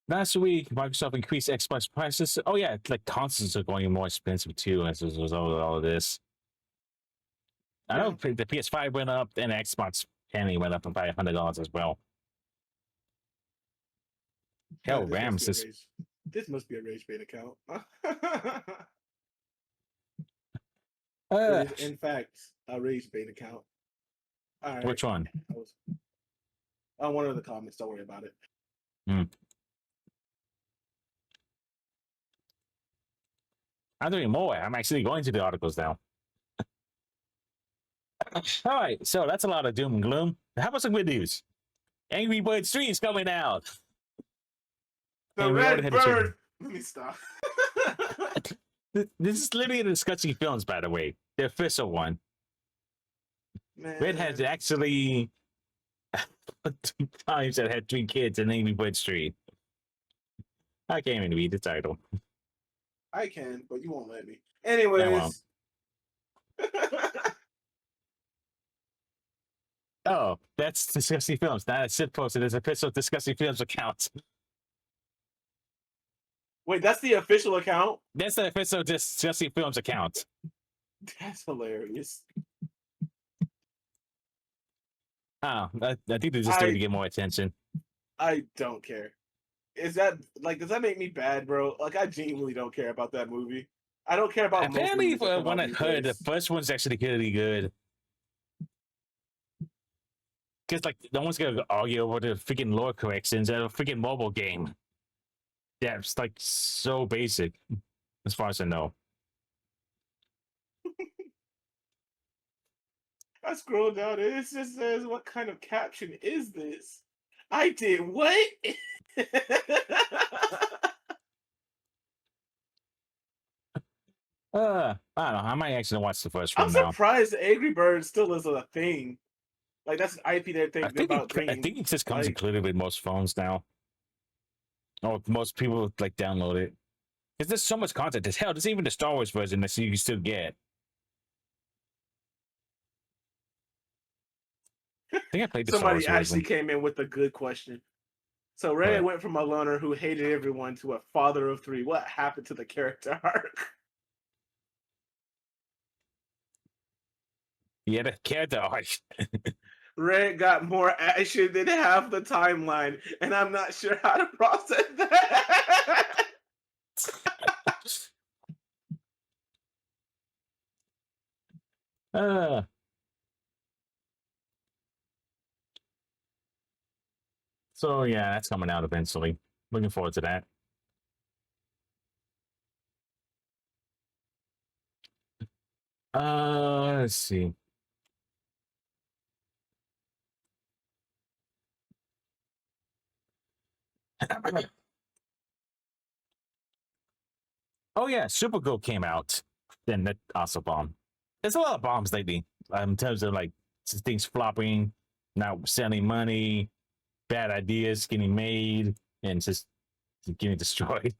Last week, Microsoft increased Xbox prices. Oh yeah, like consoles are going more expensive too as a result of all of this. I know the PS5 went up and the Xbox penny went up by $100 as well. Hell, Rams is. This must be a Rage Bait account. It is, in fact, a Rage Bait account. All right. Which one? One of the comments. Don't worry about it. I'm doing more. I'm actually going to the articles now. All right, so that's a lot of doom and gloom. How about some good news? Angry Birds 3 is coming out. The Red Bird. Let me stop. This is literally the Disgusting Films, by the way, the official one. Man. Red has actually 2 times that had 3 kids in Angry Birds 3. I can't even read the title. I can, but you won't let me. Anyways. Oh, that's Disgusting Films. Not a shit posted as official Disgusting Films account. Wait, that's the official account? That's the official Disgusting Films account. That's hilarious. I think they just do it to get more attention. I don't care. Is that like, does that make me bad, bro? Like, I genuinely don't care about that movie. I don't care about most Apparently, movies that come when out I these heard, the days. first one's actually really good. Because like no one's gonna argue over the freaking lore corrections at a freaking mobile game. Yeah, it's like so basic, as far as I know. I scroll down and it just says, "What kind of caption is this?" I did what? I don't know. I might actually watch the first I'm one now. surprised Angry Birds still is a thing. Like, that's an IP they're thinking about I bringing. think it just comes Like, included with most phones now. Or most people like download it. Because there's so much content. As hell, there's even the Star Wars version that you can still get. I think I played the Star somebody Wars actually version. came in with a good question. So Ray But went from a loner who hated everyone to a father of three. What happened to the character arc? yeah, the character arc. Ray got more action than half the timeline, and I'm not sure how to process that. uh, so yeah, that's coming out eventually. Looking forward to that. Let's see. Oh yeah, Supergirl came out. Then that also bombed. There's a lot of bombs lately. In terms of like things flopping, not selling money, bad ideas getting made, and just getting destroyed.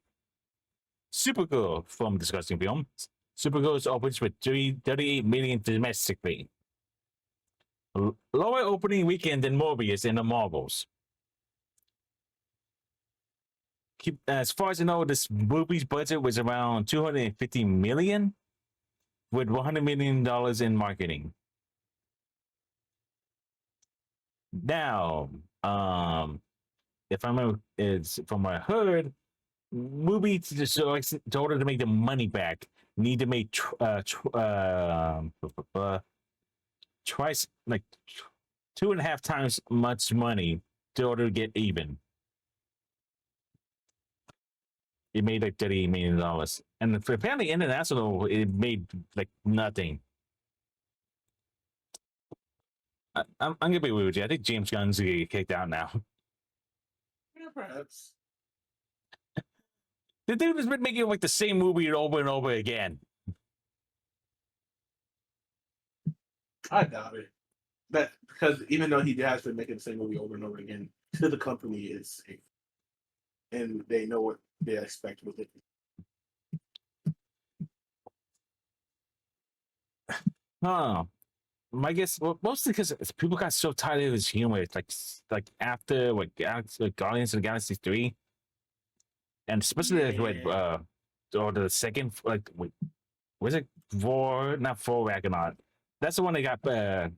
Supergirl from disgusting film. Supergirl opens with 38 million domestically. Lower opening weekend than Morbius in the Marvels. As far as I know, this movie's budget was around 250 million with $100 million in marketing. Now, if I remember, it's from what I heard, movies just so in order to make the money back, need to make twice like 2.5 times much money in order to get even. It made like $38 million, and apparently international it made like nothing. I'm gonna be weird with you. I think James Gunn's gonna get kicked out now. Yeah, perhaps. The dude has been making like the same movie over and over again. I doubt it. That because even though he has been making the same movie over and over again, to the company is safe, and they know what they expect with it. Huh. My guess, well, mostly because people got so tired of his humor. It's like after what Guardians of the Galaxy 3, and especially like what Yeah. or the second like wait, was it War? Not for Ragnarok. That's the one that got a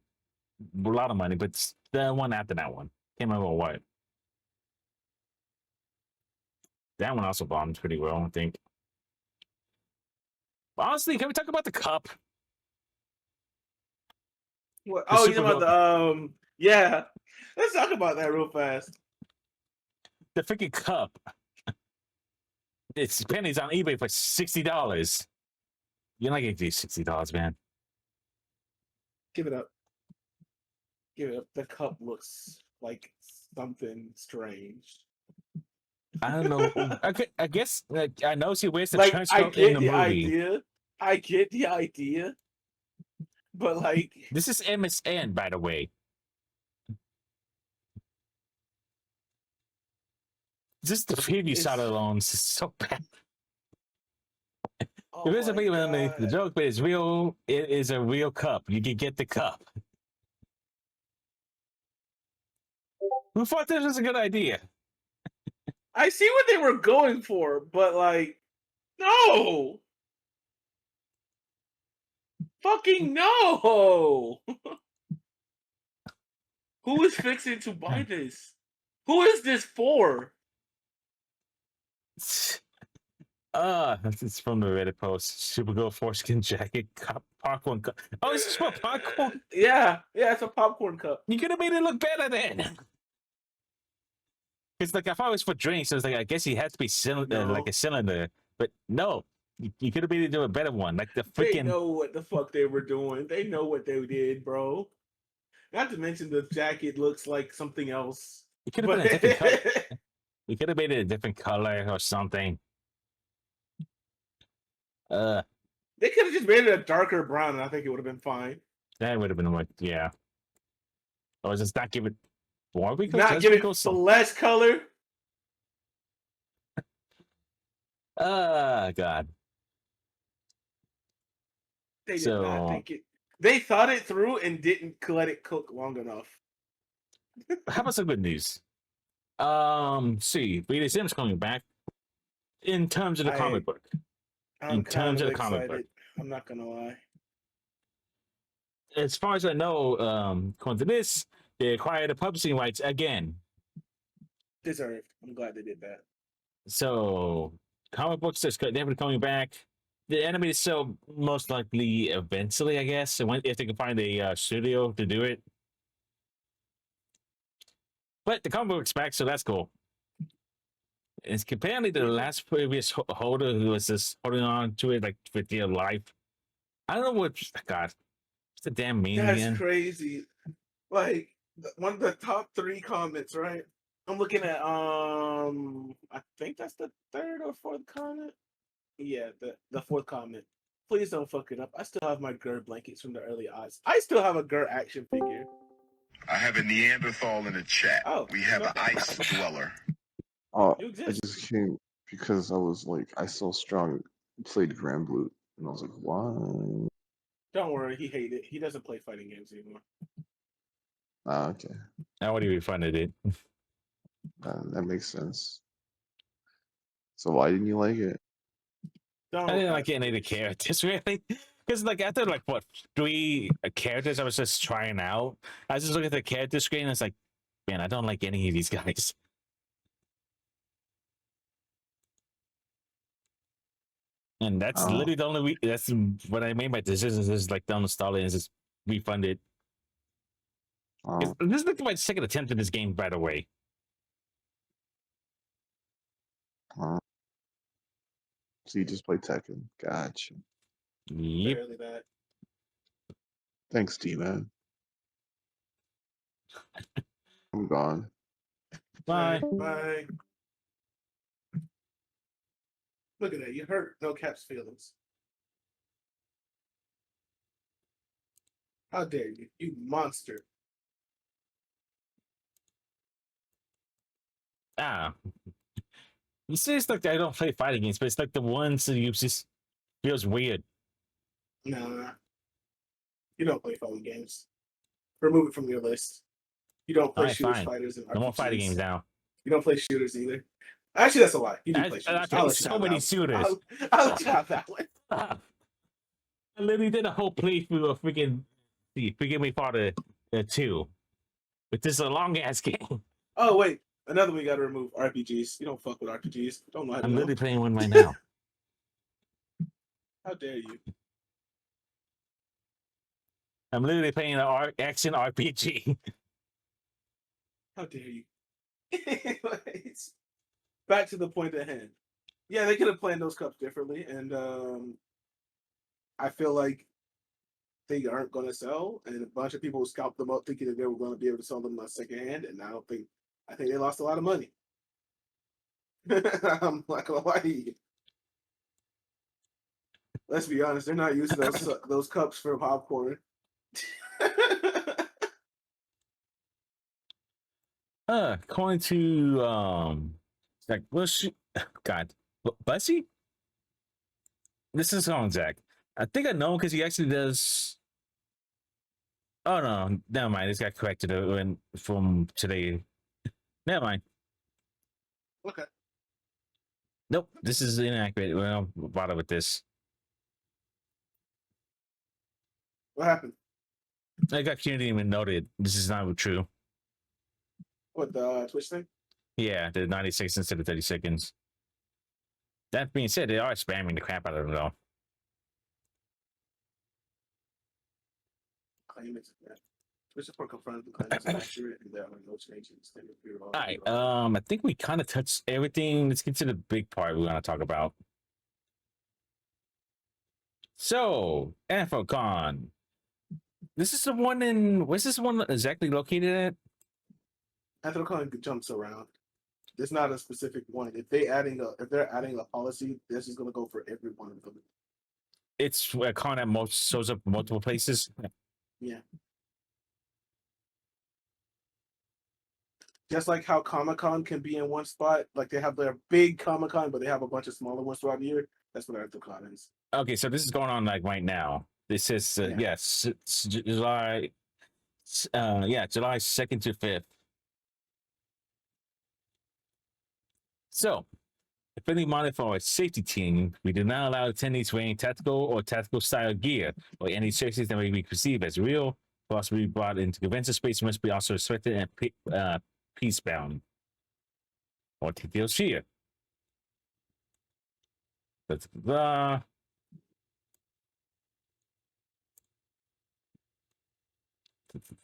lot of money, but the one after that one can't remember what. That one also bombed pretty well, I think. But honestly, can we talk about the cup? What? The Oh, you know about Supergirl, the yeah. Let's talk about that real fast. the freaking cup. It's pennies on eBay for $60. You're not gonna do $60, man. Give it up. Give it up. The cup looks like something strange. I don't know. I guess I know she wears the Like, trench I coat in get the the movie. idea. I get the idea. But like, This is MSN, by the way. Just the preview shot it's alone is so bad. oh There is a my bit underneath the god. joke, but it's real. It is a real cup. You can get the cup. Who thought this was a good idea? I see what they were going for, but like, no, fucking no. Who is fixing to buy this? Who is this for? This is from the Reddit post. Supergirl foreskin jacket, popcorn cup. Oh, this is for popcorn. Yeah, it's a popcorn cup. You could have made it look better then. It's like I thought it was for drinks. So it's like I guess he had to be like a cylinder, but no, you could have made it do a better one, like the They freaking. know what the fuck they were doing. They know what they did, bro. Not to mention the jacket looks like something else. It could have been a different color. You could have made it a different color or something. They could have just made it a darker brown, and I think it would have been fine. That would have been like, yeah. Or just not give it more because Not give it less color. God. They did not think it. They thought it through and didn't let it cook long enough. How about some good news? See, Rita Sims coming back in terms of the comic book. I'm not gonna lie. As far as I know, according to this, they acquired the publishing rights again. Deserved. I'm glad they did that. So, comic books are definitely coming back. The animated show most likely eventually, I guess, if they can find a studio to do it. But the comic book's back, so that's cool. It's apparently the last previous holder who was just holding on to it like for dear life. I don't know what. God, it's a damn meme That's again. Crazy. Like one of the top 3 comments, right? I'm looking at I think that's the 3rd or 4th comment. Yeah, the 4th comment. Please don't fuck it up. I still have my GUR blankets from the early odds. I still have a GUR action figure. I have a Neanderthal in the chat. Oh, we have an ice dweller. Oh, I just came because I was like, I saw Strong played Grand Blue, and I was like, why? Don't worry, he hated it. He doesn't play fighting games anymore. Ah, okay. Now what do you find it? That makes sense. So why didn't you like it? I didn't like any of the characters really, because like after like what 3 characters I was just trying out, I was just looking at the character screen and it's like, man, I don't like any of these guys. And that's literally the only that's what I made my decisions is like uninstall it and just refund it. This is like my 2nd attempt in this game, by the way. So you just play Tekken. Gotcha. Yep. Barely that. Thanks, D-Man. I'm gone. Bye. Bye. Look at that. You hurt No Cap's feelings. How dare you? You monster. You see, it's like I don't play fighting games, but it's like the ones that you just feels weird. Nah. You don't play fighting games. Remove it from your list. You don't play shooters, fighters, and RPGs. No more fighting games now. You don't play shooters either. Actually, that's a lie. You do play shooters. I play so many shooters. I'll let you have that one. I literally did a whole playthrough of freaking Forgive Me Father 2. But this is a long ass game. Oh wait, another one you gotta remove. RPGs. You don't fuck with RPGs. Don't know how to I'm literally playing one right now. How dare you? I'm literally playing an action RPG. How dare you? Anyways, back to the point at hand. Yeah, they could have planned those cups differently, and I feel like they aren't going to sell, and a bunch of people scalped them up thinking that they were going to be able to sell them secondhand, and I think they lost a lot of money. I'm not gonna lie to you. Let's be honest, they're not using those cups for popcorn. According to like God, Bussy. This is on Zach. I think I know because he actually does. Oh no, never mind. This got corrected from today. Never mind. Okay. Nope, this is inaccurate. Well, I'll bother with this. What happened? I got community even noted. This is not true. What, the Twitch thing? Yeah, the 96 instead of 30 seconds. That being said, they are spamming the crap out of them, though. Claim it's Twitch support confirmed the claim is inaccurate and there are no changes. All right. I think we kind of touched everything. Let's get to the big part we want to talk about. So, AnfoCon. This is the one in. Where's this one exactly located at? AnfoCon jumps around. There's not a specific one. If they're adding a policy, this is going to go for every one of them. It's a con that shows up multiple places. Yeah. Just like how Comic-Con can be in one spot, like they have their big Comic-Con, but they have a bunch of smaller ones throughout the year. That's what AnfoCon is. Okay, so this is going on like right now. This is yes, it's July. July 2nd to 5th. So, if any model for a safety team, we do not allow attendees wearing tactical or tactical style gear or any services that may be perceived as real, possibly brought into convention space must be also respected and peacebound. Or details here.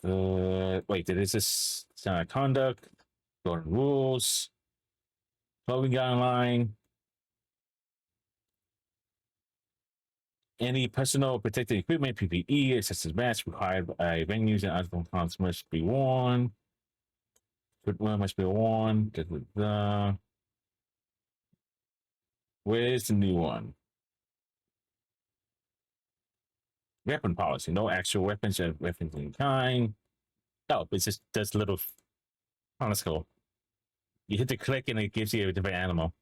Wait, this is conduct, Gordon rules, clothing guideline. Any personal protective equipment, PPE, such as masks required by venues and other components must be worn. Footwear must be worn. Where's the new one? Weapon policy. No actual weapons or weapons in kind. Oh, it's just this little. Oh, that's cool. You hit the click and it gives you a different animal.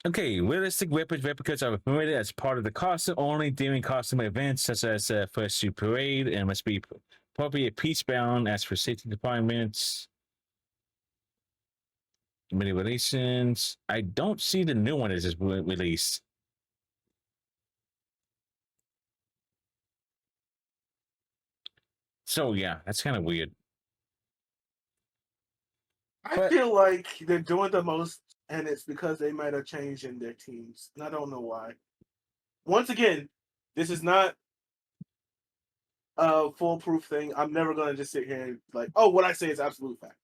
Okay, realistic weapons replicas are permitted as part of the costume only during costume events such as First Street Parade and must be appropriate peacebound as for safety departments. Many relations. I don't see the new one as just released. So yeah, that's kind of weird. I feel like they're doing the most, and it's because they might have changed in their teams, and I don't know why. Once again, this is not a foolproof thing. I'm never gonna just sit here and like, oh, what I say is absolute fact.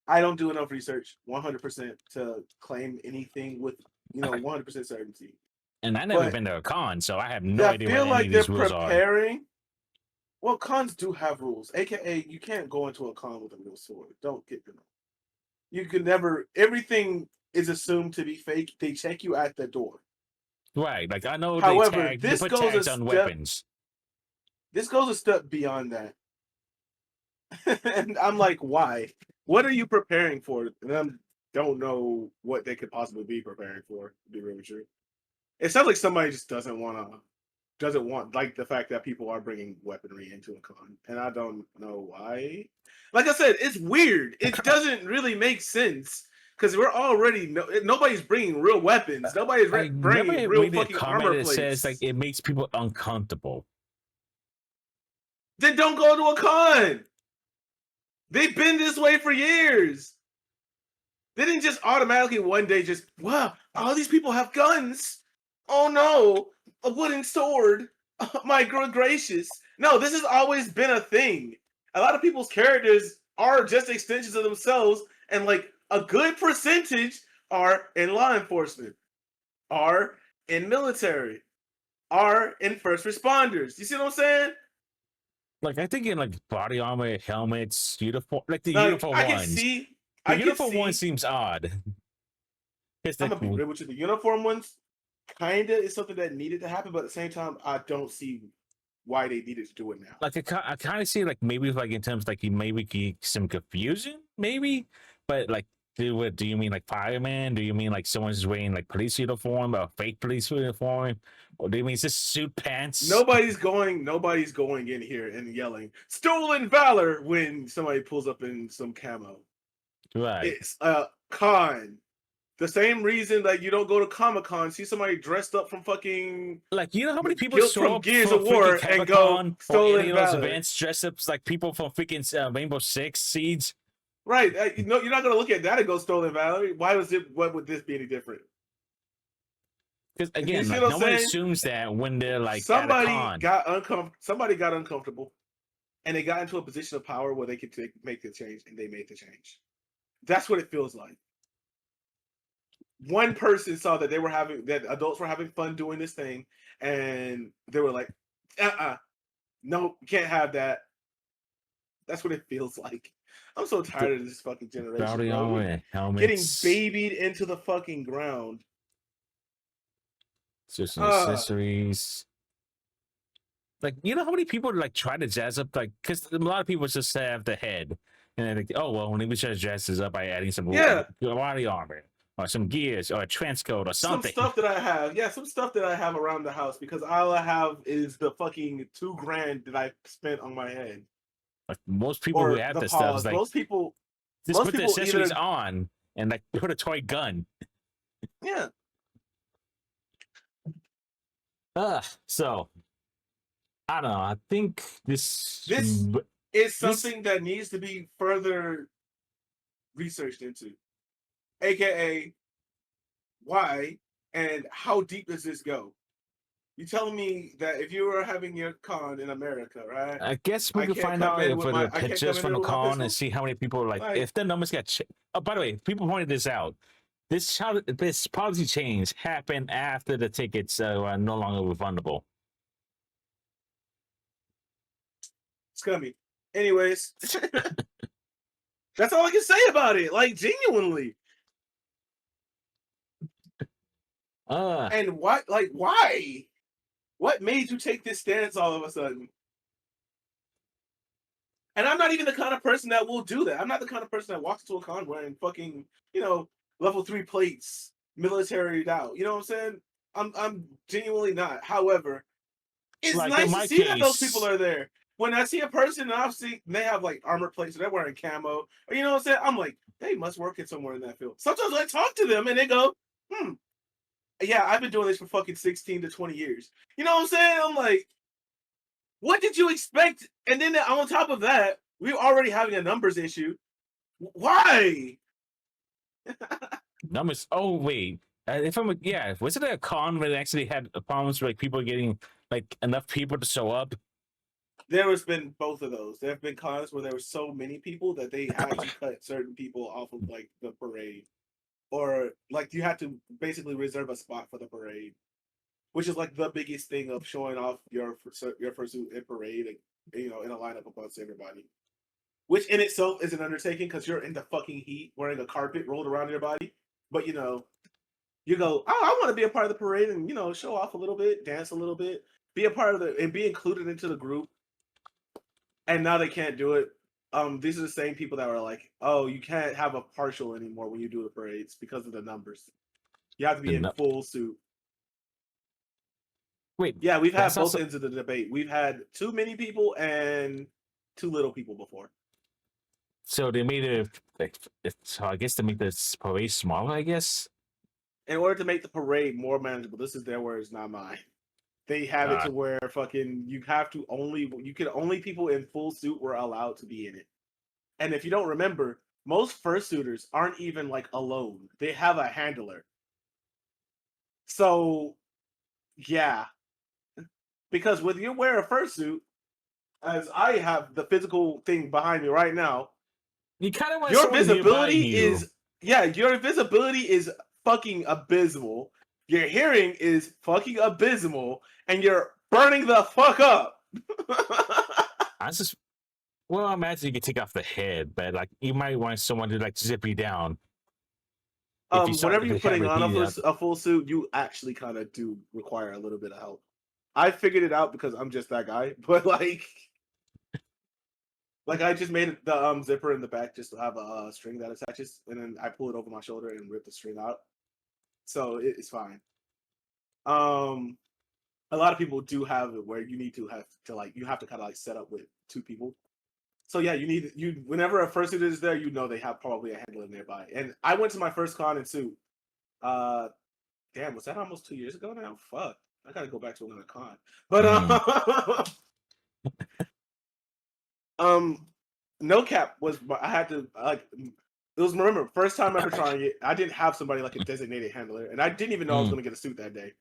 I don't do enough research 100% to claim anything with 100% certainty. And I never been to a con, so I have no idea what any of these rules are. Well, cons do have rules, aka you can't go into a con with a real sword. Don't get me wrong. You can never. Everything is assumed to be fake. They check you at the door. Right. Like I know. However, they put tags on weapons. This goes a step beyond that, and I'm like, why? What are you preparing for? And I don't know what they could possibly be preparing for. To be really true, it sounds like somebody just doesn't want like the fact that people are bringing weaponry into a con, and I don't know why. Like I said, it's weird. It doesn't really make sense because we're already nobody's bringing real weapons. Nobody's bringing real fucking armor plates. It says like it makes people uncomfortable. Then don't go to a con. They've been this way for years. They didn't just automatically one day just wow, all these people have guns. Oh no, a wooden sword. Oh, my gracious. No, this has always been a thing. A lot of people's characters are just extensions of themselves, and like a good percentage are in law enforcement, are in military, are in first responders. You see what I'm saying? Like I think in like body armor, helmets, uniform, like the uniform ones. The uniform one seems odd. I'm gonna be real with you. The uniform ones kinda is something that needed to happen, but at the same time, I don't see why they needed to do it now. Like I kind of see like maybe like in terms like you maybe get some confusion, maybe, but like do you mean like fireman? Do you mean like someone's wearing like police uniform or fake police uniform, or do you mean just suit pants? Nobody's going in here and yelling "stolen valor" when somebody pulls up in some camo. Right. It's a con. The same reason that you don't go to Comic-Con, see somebody dressed up from fucking Like, you know how many people Guilt show from up Gears for of War freaking and go Capcom or Stolen any of those Valor. events dressed up like people from freaking Rainbow Six Siege? Right. You know, you're not going to look at that and go Stolen Valor. What would this be any different? Because You again, see like, what no I'm one saying? assumes that when they're like at a Somebody con. got uncomfortable, and they got into a position of power where they could make the change, and they made the change. That's what it feels like. One person saw that that adults were having fun doing this thing, and they were like, no, you can't have that. That's what it feels like. I'm so tired of this fucking generation, Bounty bro. armor, Getting helmets, babied into the fucking ground. system accessories. Like, you know how many people like try to jazz up, like, because a lot of people just have the head, and they're like, oh well, when we try to jazz this up by adding some body armor or some gears or a transcode or something. Some stuff that I have around the house, because all I have is the fucking $2,000 that I spent on my head. Like, most people who have this stuff is like, most people put the accessories either, on and like put a toy gun. Yeah. So I don't know. I think this is something that needs to be further researched into. AKA, why and how deep does this go? You telling me that if you were having your con in America, right? I guess we can find out for the pictures from the con and see how many people like if the numbers got. Oh, by the way, people pointed this out. This policy change happened after the tickets are no longer refundable. Scummy. Anyways, that's all I can say about it. Like, genuinely. And what? Like, why? What made you take this stance all of a sudden? And I'm not even the kind of person that will do that. I'm not the kind of person that walks into a con wearing fucking, level 3 plates, military out. You know what I'm saying? I'm genuinely not. However, it's like nice to see that those people are there. When I see a person and they have like armor plates, they're wearing camo, or you know what I'm saying? I'm like, they must work in somewhere in that field. Sometimes I talk to them and they go, yeah, I've been doing this for fucking 16 to 20 years. You know what I'm saying? I'm like, what did you expect? And then on top of that, we're already having a numbers issue. Why? Numbers. Oh wait, was it a con where they actually had problems with like people getting like enough people to show up? There has been both of those. There have been cons where there were so many people that they had to cut certain people off of like the parade, or like you had to basically reserve a spot for the parade, which is like the biggest thing of showing off your fursuit in parade, and, in a lineup amongst everybody. Which in itself is an undertaking because you're in the fucking heat, wearing a carpet rolled around your body. But you go, oh, I want to be a part of the parade and show off a little bit, dance a little bit, be a part of and be included into the group. And now they can't do it. These are the same people that were like, oh, you can't have a partial anymore when you do the parades because of the numbers. You have to be in full suit. Wait, yeah, we've had both ends of the debate. We've had too many people and too little people before. So they made it. So I guess to make this parade smaller, I guess. In order to make the parade more manageable, this is their words, not mine. They have it to where fucking only people in full suit were allowed to be in it. And if you don't remember, most fursuiters aren't even like alone. They have a handler. So, yeah. Because when you wear a fursuit, as I have the physical thing behind me right now, you kind of want your visibility your visibility is fucking abysmal. Your hearing is fucking abysmal, and you're burning the fuck up. I imagine you can take off the head, but like you might want someone to like zip you down. Whenever you're putting on a full suit, you actually kind of do require a little bit of help. I figured it out because I'm just that guy, but like I just made the zipper in the back just to have a string that attaches, and then I pull it over my shoulder and rip the string out. So it's fine. A lot of people do have it where you have to kind of like set up with two people. So yeah, whenever a fursuit is there, they have probably a handler nearby. And I went to my first con in suit, Damn, was that almost 2 years ago now? Fuck, I gotta go back to another con. But no cap was I had to like it was remember first time ever trying it. I didn't have somebody like a designated handler, and I didn't even know I was gonna get a suit that day,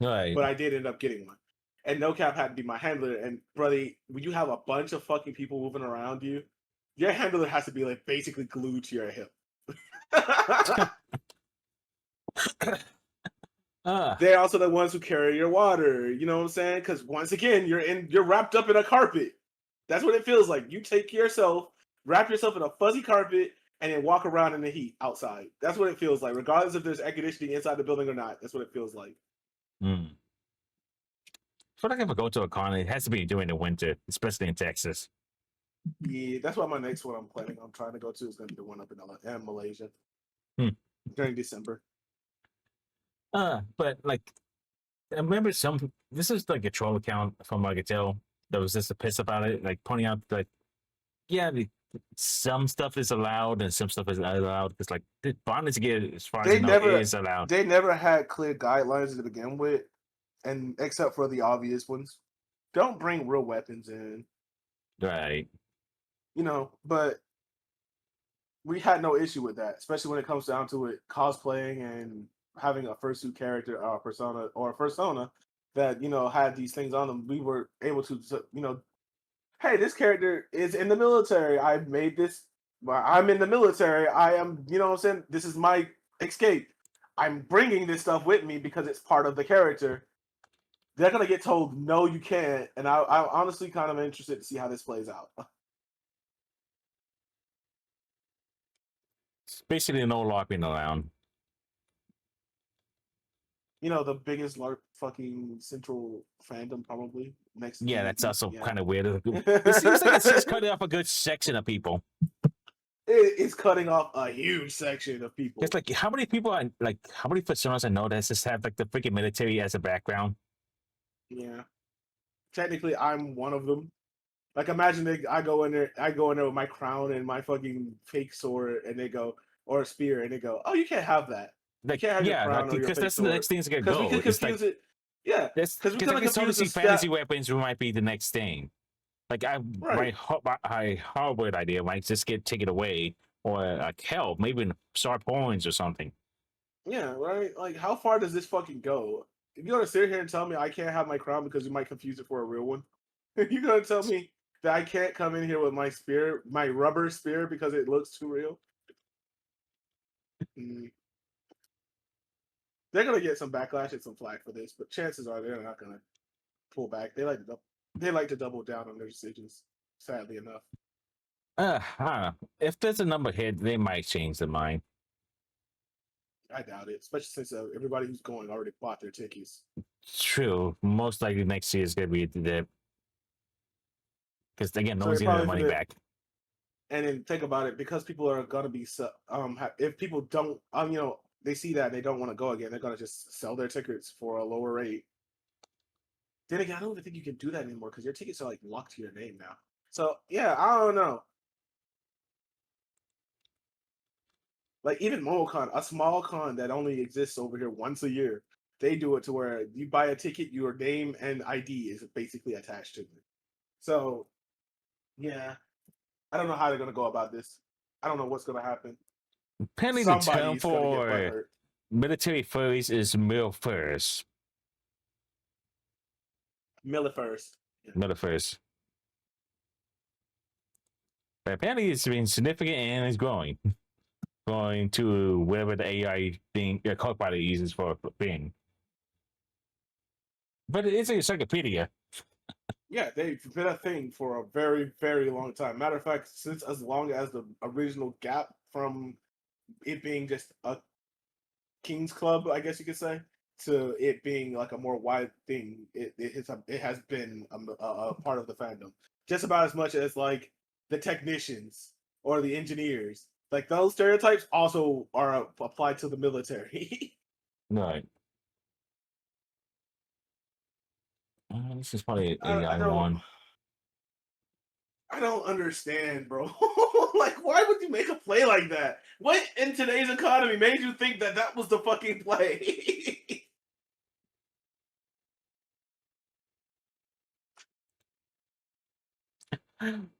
Right. but I did end up getting one. And no cap had to be my handler. And brother, when you have a bunch of fucking people moving around you, your handler has to be like basically glued to your hip. They're also the ones who carry your water. You know what I'm saying? Because once again, you're wrapped up in a carpet. That's what it feels like. You take yourself, wrap yourself in a fuzzy carpet, and then walk around in the heat outside. That's what it feels like, regardless if there's air conditioning inside the building or not. That's what it feels like. So like if I go to a con, it has to be during the winter, especially in Texas. Yeah, that's why my next one I'm planning on trying to go to is going to be the one up in Malaysia during December. But like, I remember this is like a troll account from I could tell that was just a piss about it, like pointing out like, yeah, some stuff is allowed and some stuff is not allowed. Because like the bondage gear, as far as I know, is allowed. They never had clear guidelines to begin with, and except for the obvious ones, don't bring real weapons in. Right. You know, but we had no issue with that, especially when it comes down to it cosplaying and having a fursuit character or a persona that, you know, had these things on them. We were able to, you know, hey, this character is in the military. I made this. I'm in the military. I am, you know what I'm saying? This is my escape. I'm bringing this stuff with me because it's part of the character. They're going to get told, no, you can't. And I'm honestly kind of interested to see how this plays out. It's basically no LARPing around. You know, the biggest LARP fucking central fandom probably next. Yeah, that's also kind of weird. It seems like it's just cutting off a good section of people. It's cutting off a huge section of people. It's like how many personas I know that just have like the freaking military as a background? Yeah, technically, I'm one of them. Like, imagine I go in there with my crown and my fucking fake sword, and they go, or a spear, and they go, "Oh, you can't have that. Like, you can't have your crown or your because fake that's sword. the next thing to get go. We could confuse it. Yeah, because we can totally see fantasy weapons might be the next thing. Like my Harvard idea might just get taken away, or like hell, maybe in sharp horns or something. Yeah, right. Like, how far does this fucking go? If you're gonna sit here and tell me I can't have my crown because you might confuse it for a real one, you're gonna tell me that I can't come in here with my spear, my rubber spear, because it looks too real. They're gonna get some backlash and some flack for this, but chances are they're not gonna pull back. They like to double down on their decisions. Sadly enough. If there's a number hit, they might change their mind. I doubt it, especially since everybody who's going already bought their tickets. True. Most likely next year is gonna be the dip. Because again, no one's getting their money back. And then think about it, because people are gonna be if people don't you know, they see that and they don't want to go again, they're gonna just sell their tickets for a lower rate. Then again, I don't even think you can do that anymore because your tickets are like locked to your name now. So yeah, I don't know. Like even MomoCon, a small con that only exists over here once a year, they do it to where you buy a ticket, your name and ID is basically attached to it. So yeah, I don't know how they're gonna go about this. I don't know what's gonna happen. Apparently, the term for military furries is milfurs. Millifurs. Yeah. Millifurs. But apparently, it's been significant and it's growing. Going to wherever the AI thing, Copilot uses for being. But it's a encyclopedia. Yeah, they've been a thing for a very, very long time. Matter of fact, since as long as the original gap from it being just a King's Club, I guess you could say, to it being like a more wide thing, it has been a part of the fandom. Just about as much as like the technicians or the engineers. Like those stereotypes also are applied to the military. Right. This is probably an AI one. I don't understand, bro. Like, why would you make a play like that? What in today's economy made you think that that was the fucking play?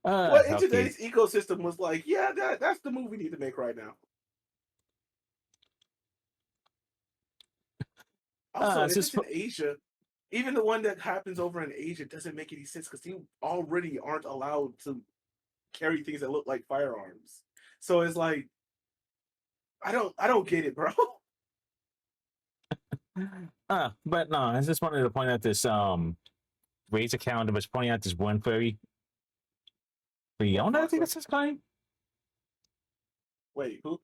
What in Okay. today's ecosystem was like, yeah, that's the move we need to make right now. Also, It's if it's just in Asia, even the one that happens over in Asia doesn't make any sense because you already aren't allowed to carry things that look like firearms. So it's like, I don't get it, bro. but no, I just wanted to point out this Raise account that was pointing out this one furry. Fiona, I think that's his claim. Wait, who?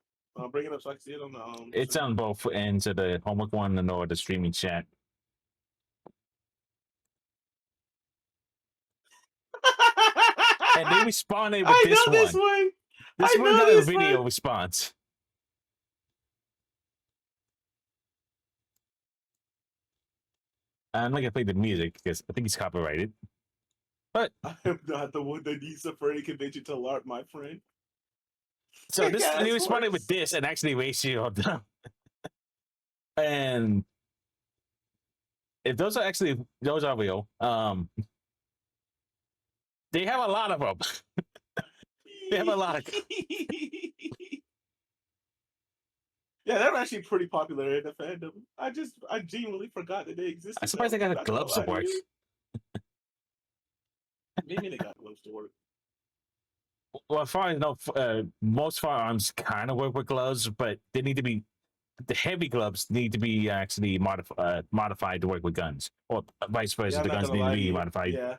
Bring it up so I can see it on the. It's on both ends of the homework one and or the streaming chat. And they responded with this one. This one. This I one know got a this video one. response. I'm not gonna play the music because I think it's copyrighted. But I am not the one that needs a furry convention to LARP, my friend. so this Yeah, they it's responded worse. with this and actually ratio down. And if those are real, they have a lot of them. They have a lot of. Yeah, they're actually pretty popular in the fandom. I genuinely forgot that they existed. I'm surprised they got Not gloves to gonna lie work. you. Maybe they got gloves to work. Well, as far as I know, most firearms kind of work with gloves, but they need to be the heavy gloves need to be actually modified to work with guns, or vice versa. Yeah, I'm the not guns gonna need to lie be to you. modified. Yeah.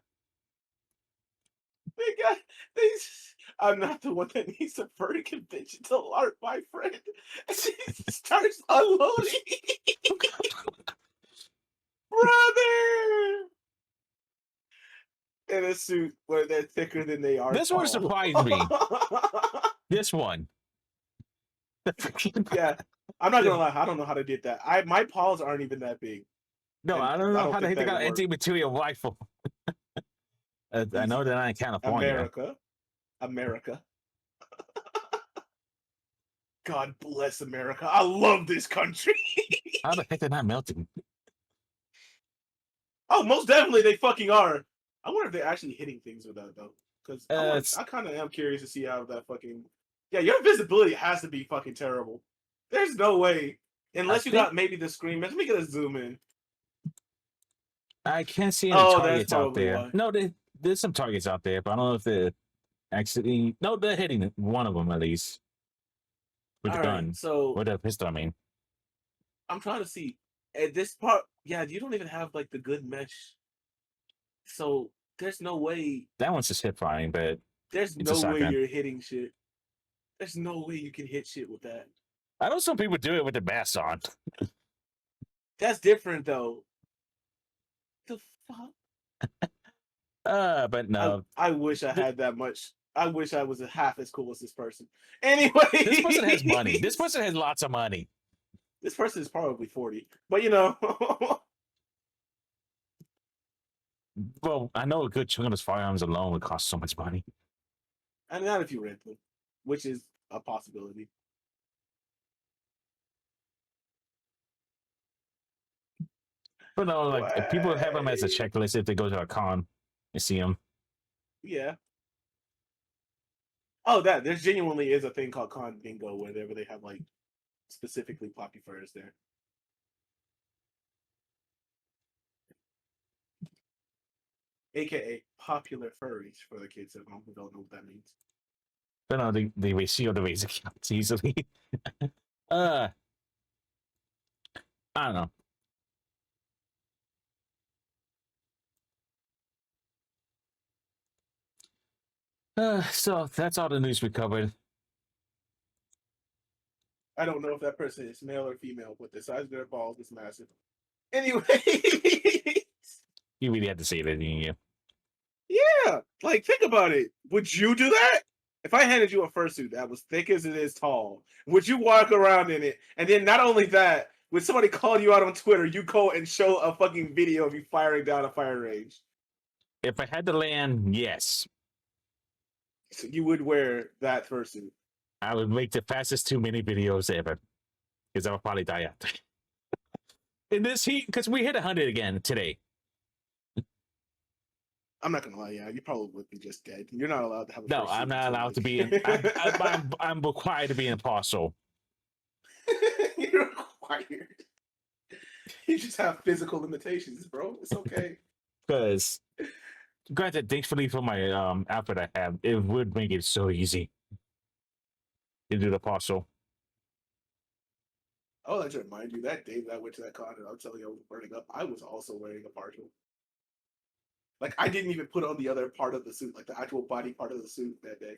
They got these. I'm not the one that needs a furry convention to LARP, my friend. And she starts unloading. Brother! In a suit where they're thicker than they are. This one tall. surprised me. This one. Yeah. I'm not gonna lie, I don't know how they did that. My paws aren't even that big. No, And I don't know how think they that got would an work. anti-material rifle. I know they're not in California. America. God bless America. I love this country. How the heck they're not melting? Oh, most definitely they fucking are. I wonder if they're actually hitting things with that though. Because I kind of am curious to see how that fucking. Yeah, your visibility has to be fucking terrible. There's no way. Unless you got maybe the screen. Let me get a zoom in. I can't see any targets out probably there. why. No, there's some targets out there, but I don't know if they're actually. No, they're hitting one of them at least with the gun. So with a pistol, I mean. I'm trying to see. At this part, yeah, you don't even have like the good mesh. So there's no way. That one's just hip firing, but there's no way you're hitting shit. There's no way you can hit shit with that. I know some people do it with the mask on. That's different though. The fuck? But no. I wish I had that much. I wish I was half as cool as this person. Anyway, this person has money. This person has lots of money. This person is probably 40, but you know. Well, I know a good chunk of those firearms alone would cost so much money. And not if you rent them, which is a possibility. But no, like if people have them as a checklist if they go to a con and see them. Yeah. Oh, there genuinely is a thing called con bingo wherever they have like specifically poppy furs there. AKA popular furries for the kids at home who don't know what that means. But no, they ratio the raise accounts easily. I don't know. So that's all the news we covered. I don't know if that person is male or female, but the size of their balls is massive. Anyway. You really had to say that, didn't you? Yeah. Like, think about it. Would you do that? If I handed you a fursuit that was thick as it is tall, would you walk around in it? And then not only that, when somebody called you out on Twitter, you go and show a fucking video of you firing down a fire range. If I had to land, yes. So you would wear that fursuit. I would make the fastest 2 minute videos ever. Because I would probably die after. In this heat, because we hit 100 again today. I'm not gonna lie, yeah, you probably would be just dead. You're not allowed to have a No, first I'm shoot not until, allowed to be like- in. I'm required to be impartial. You're required. You just have physical limitations, bro. It's okay. Because, granted, thankfully for my outfit I have, it would make it so easy to do the partial. Oh, that should remind you that day that I went to that con and I was telling you I was burning up. I was also wearing a partial. Like I didn't even put on the other part of the suit, like the actual body part of the suit that day.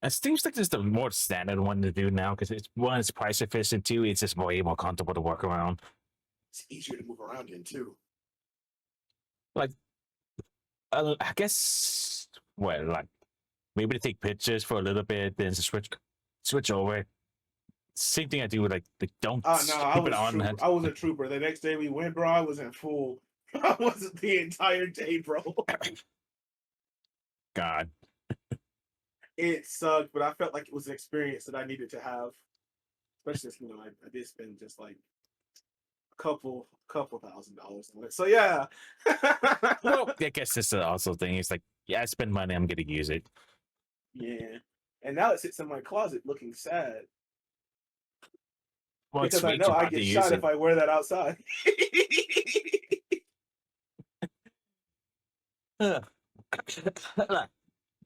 It seems like this is the more standard one to do now because it's one, it's price efficient, two, it's just way more comfortable to work around. It's easier to move around in too. Like, I guess, well, like maybe to take pictures for a little bit, then to switch over. Same thing I do with like the don't Oh no, I keep was it on. trooper. I was a trooper. The next day we went, bro. I was in full. I wasn't the entire day, bro. God, It sucked, but I felt like it was an experience that I needed to have. Especially since, I did spend just like a couple $1,000 on it. So yeah. well, I guess this is also thing. It's like, yeah, I spend money, I'm gonna use it. Yeah. And now it sits in my closet looking sad. Well, Because it's I way know too I hot to get use shot it. if I wear that outside.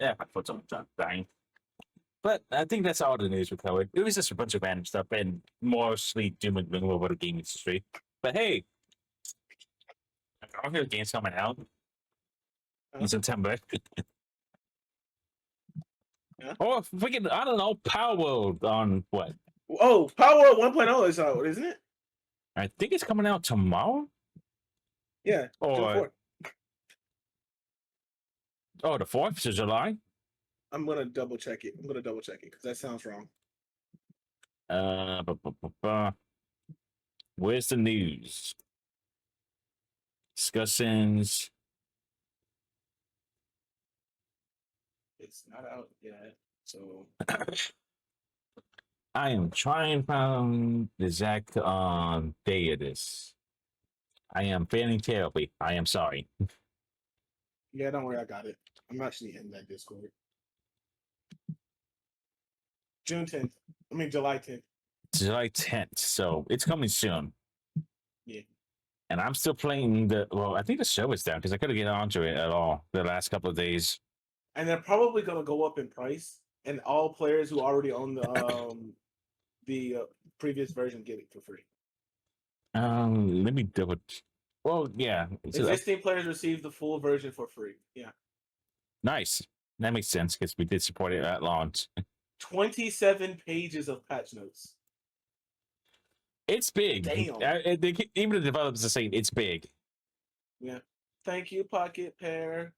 Yeah, my foot's on dying. But I think that's all the news we covered. It was just a bunch of random stuff and mostly doom and gloom over the game industry. But hey, I don't hear games coming out in September. Yeah. Or freaking, I don't know, Power World on what? Oh, Power World 1.0 is out, isn't it? I think it's coming out tomorrow. Yeah. June Or 4th. oh, the 4th of July. I'm gonna double check it. Because that sounds wrong. Where's the news? Discussions. It's not out yet. So I am trying to find the exact day of this. I am failing terribly. I am sorry. yeah, don't worry, I got it. I'm actually in that Discord. June 10th. I mean July 10th. July 10th, so it's coming soon. Yeah. And I'm still playing the. Well, I think the show is down because I couldn't get onto it at all the last couple of days. And they're probably gonna go up in price. And all players who already own the previous version get it for free. Let me double. Well, yeah, it's Existing players receive the full version for free. Yeah. nice. That makes sense because we did support it at launch. 27 pages of patch notes. It's big. Damn. Even the developers are saying it's big. Yeah. Thank you, Pocket Pair.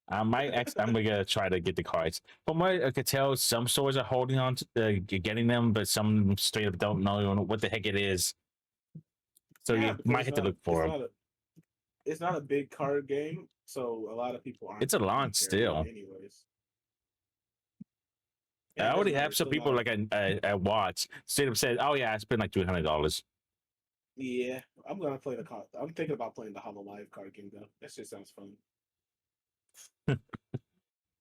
I'm gonna try to get the cards. From what I could tell, some stores are holding on to getting them, but some straight up don't know what the heck it is. So Yeah, you because might have to look for them. It's not a big card game, so a lot of people aren't. It's a gonna launch care still. about it anyways. I Yeah, it already doesn't matter, have it's some still people launch. like I watch straight up said, "Oh yeah, I spent like $300." Yeah, I'm gonna play the card. I'm thinking about playing the Hollow Live card game though. That shit sounds fun.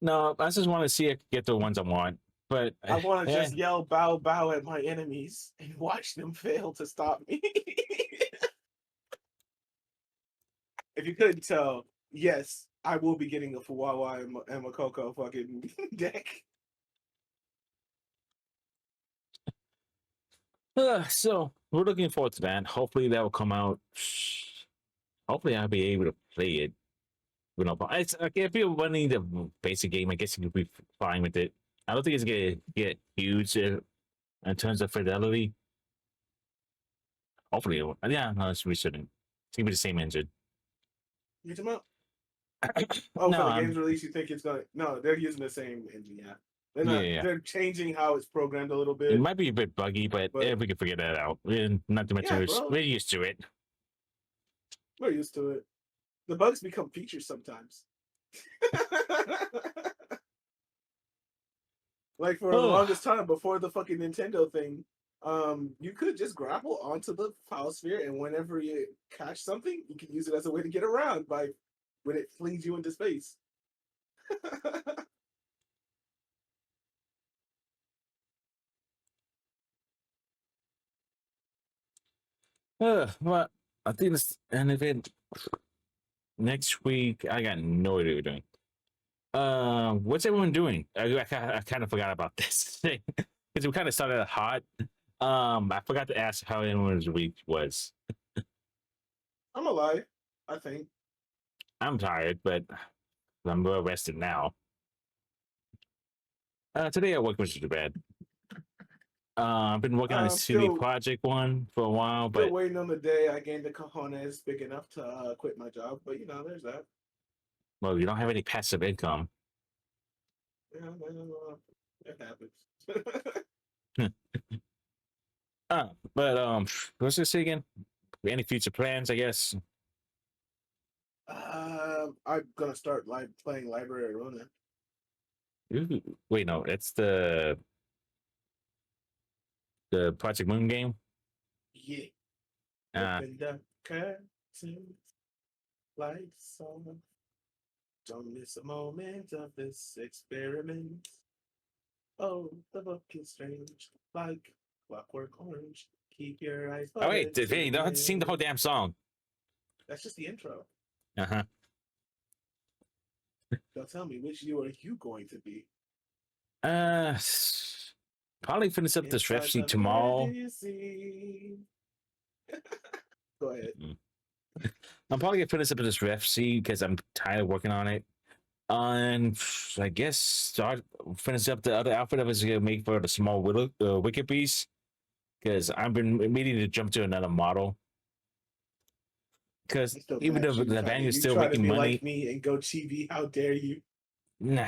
No, I just want to see if I can get the ones I want. But I want to yeah, just yell "bow bow" at my enemies and watch them fail to stop me. If you couldn't tell, yes, I will be getting a Fuwawa and Makoko fucking deck. so we're looking forward to that. Hopefully that will come out. Hopefully I'll be able to play it. You know, it's like if you're running the basic game, I guess you could be fine with it. I don't think it's gonna get huge in terms of fidelity. Hopefully, yeah, no, it's shouldn't. It's gonna be the same engine. You talking about? Oh, No, for the game's release, you think it's gonna? No, they're using the same engine. Yeah, they're not. Yeah. They're changing how it's programmed a little bit. It might be a bit buggy, but But- we can figure that out. And not to mention, Yeah, bro. we're used to it. We're used to it. The bugs become features sometimes. Like for the Ugh. longest time before the fucking Nintendo thing, you could just grapple onto the power sphere, and whenever you catch something, you can use it as a way to get around by when it flings you into space. Well, I think it's an event next week. I got no idea what we're doing. What's everyone doing? I kind of forgot about this because we kind of started hot. I forgot to ask how everyone's week was. I'm alive, I think. I'm tired, but I'm well rested now. Today I worked much too bad. I've been working on a city Still project one for a while, still but waiting on the day I gained the cojones big enough to quit my job. But you know, there's that. well, you don't have any passive income. Yeah, it happens. But what's this say again? Any future plans? I guess. I'm gonna start playing Library Rona. Ooh, wait, no, it's the Project Moon game. Yeah. Uh, Open the curtains, lights on. Don't miss a moment of this experiment. Oh, the book is strange, like Clockwork Orange. Keep your eyes. oh wait, buzzing hey, you don't have to sing the whole damn song. That's just the intro. Uh-huh. Now tell me, which you are you going to be? Uh, probably finish up this ref Inside sheet the tomorrow. fantasy. Go ahead. I'm probably gonna finish up this ref sheet because I'm tired of working on it. And I guess finish up the other outfit I was gonna make for the small wicked piece because I've been meaning to jump to another model. Because I'm still even mad though the venue is you still try to making be money, like me and go chibi. How dare you? nah,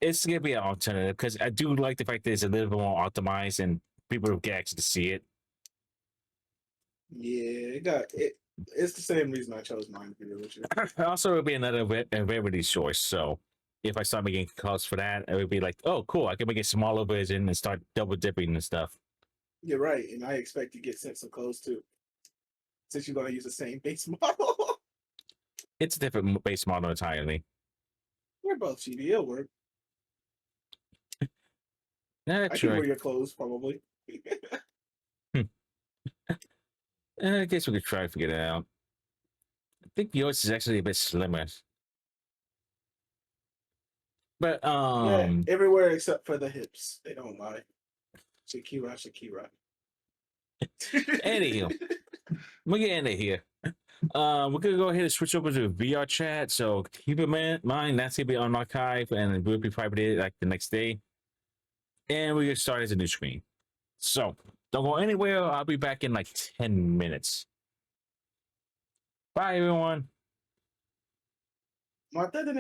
it's gonna be an alternative because I do like the fact that it's a little bit more optimized and people get actually to see it. Yeah, it's the same reason I chose mine to be with you. Also, it'll be another rarity choice. So if I start making calls for that, it would be like, oh, cool, I can make a smaller version and start double dipping and stuff. You're right, and I expect to get sent some clothes too, since you're gonna use the same base model. It's a different base model entirely. We're both chibi. It'll work. Yeah, I can sure. wear your clothes probably. I guess we could try to figure it out. I think yours is actually a bit slimmer. But Yeah, everywhere except for the hips. They don't lie. Shakira. Anywho, we're getting into here. We're gonna go ahead and switch over to VR chat. So keep in mind that's gonna be on archive and we'll be private like the next day. And we're gonna start as a new screen. So don't go anywhere. I'll be back in like 10 minutes. Bye everyone. Marta de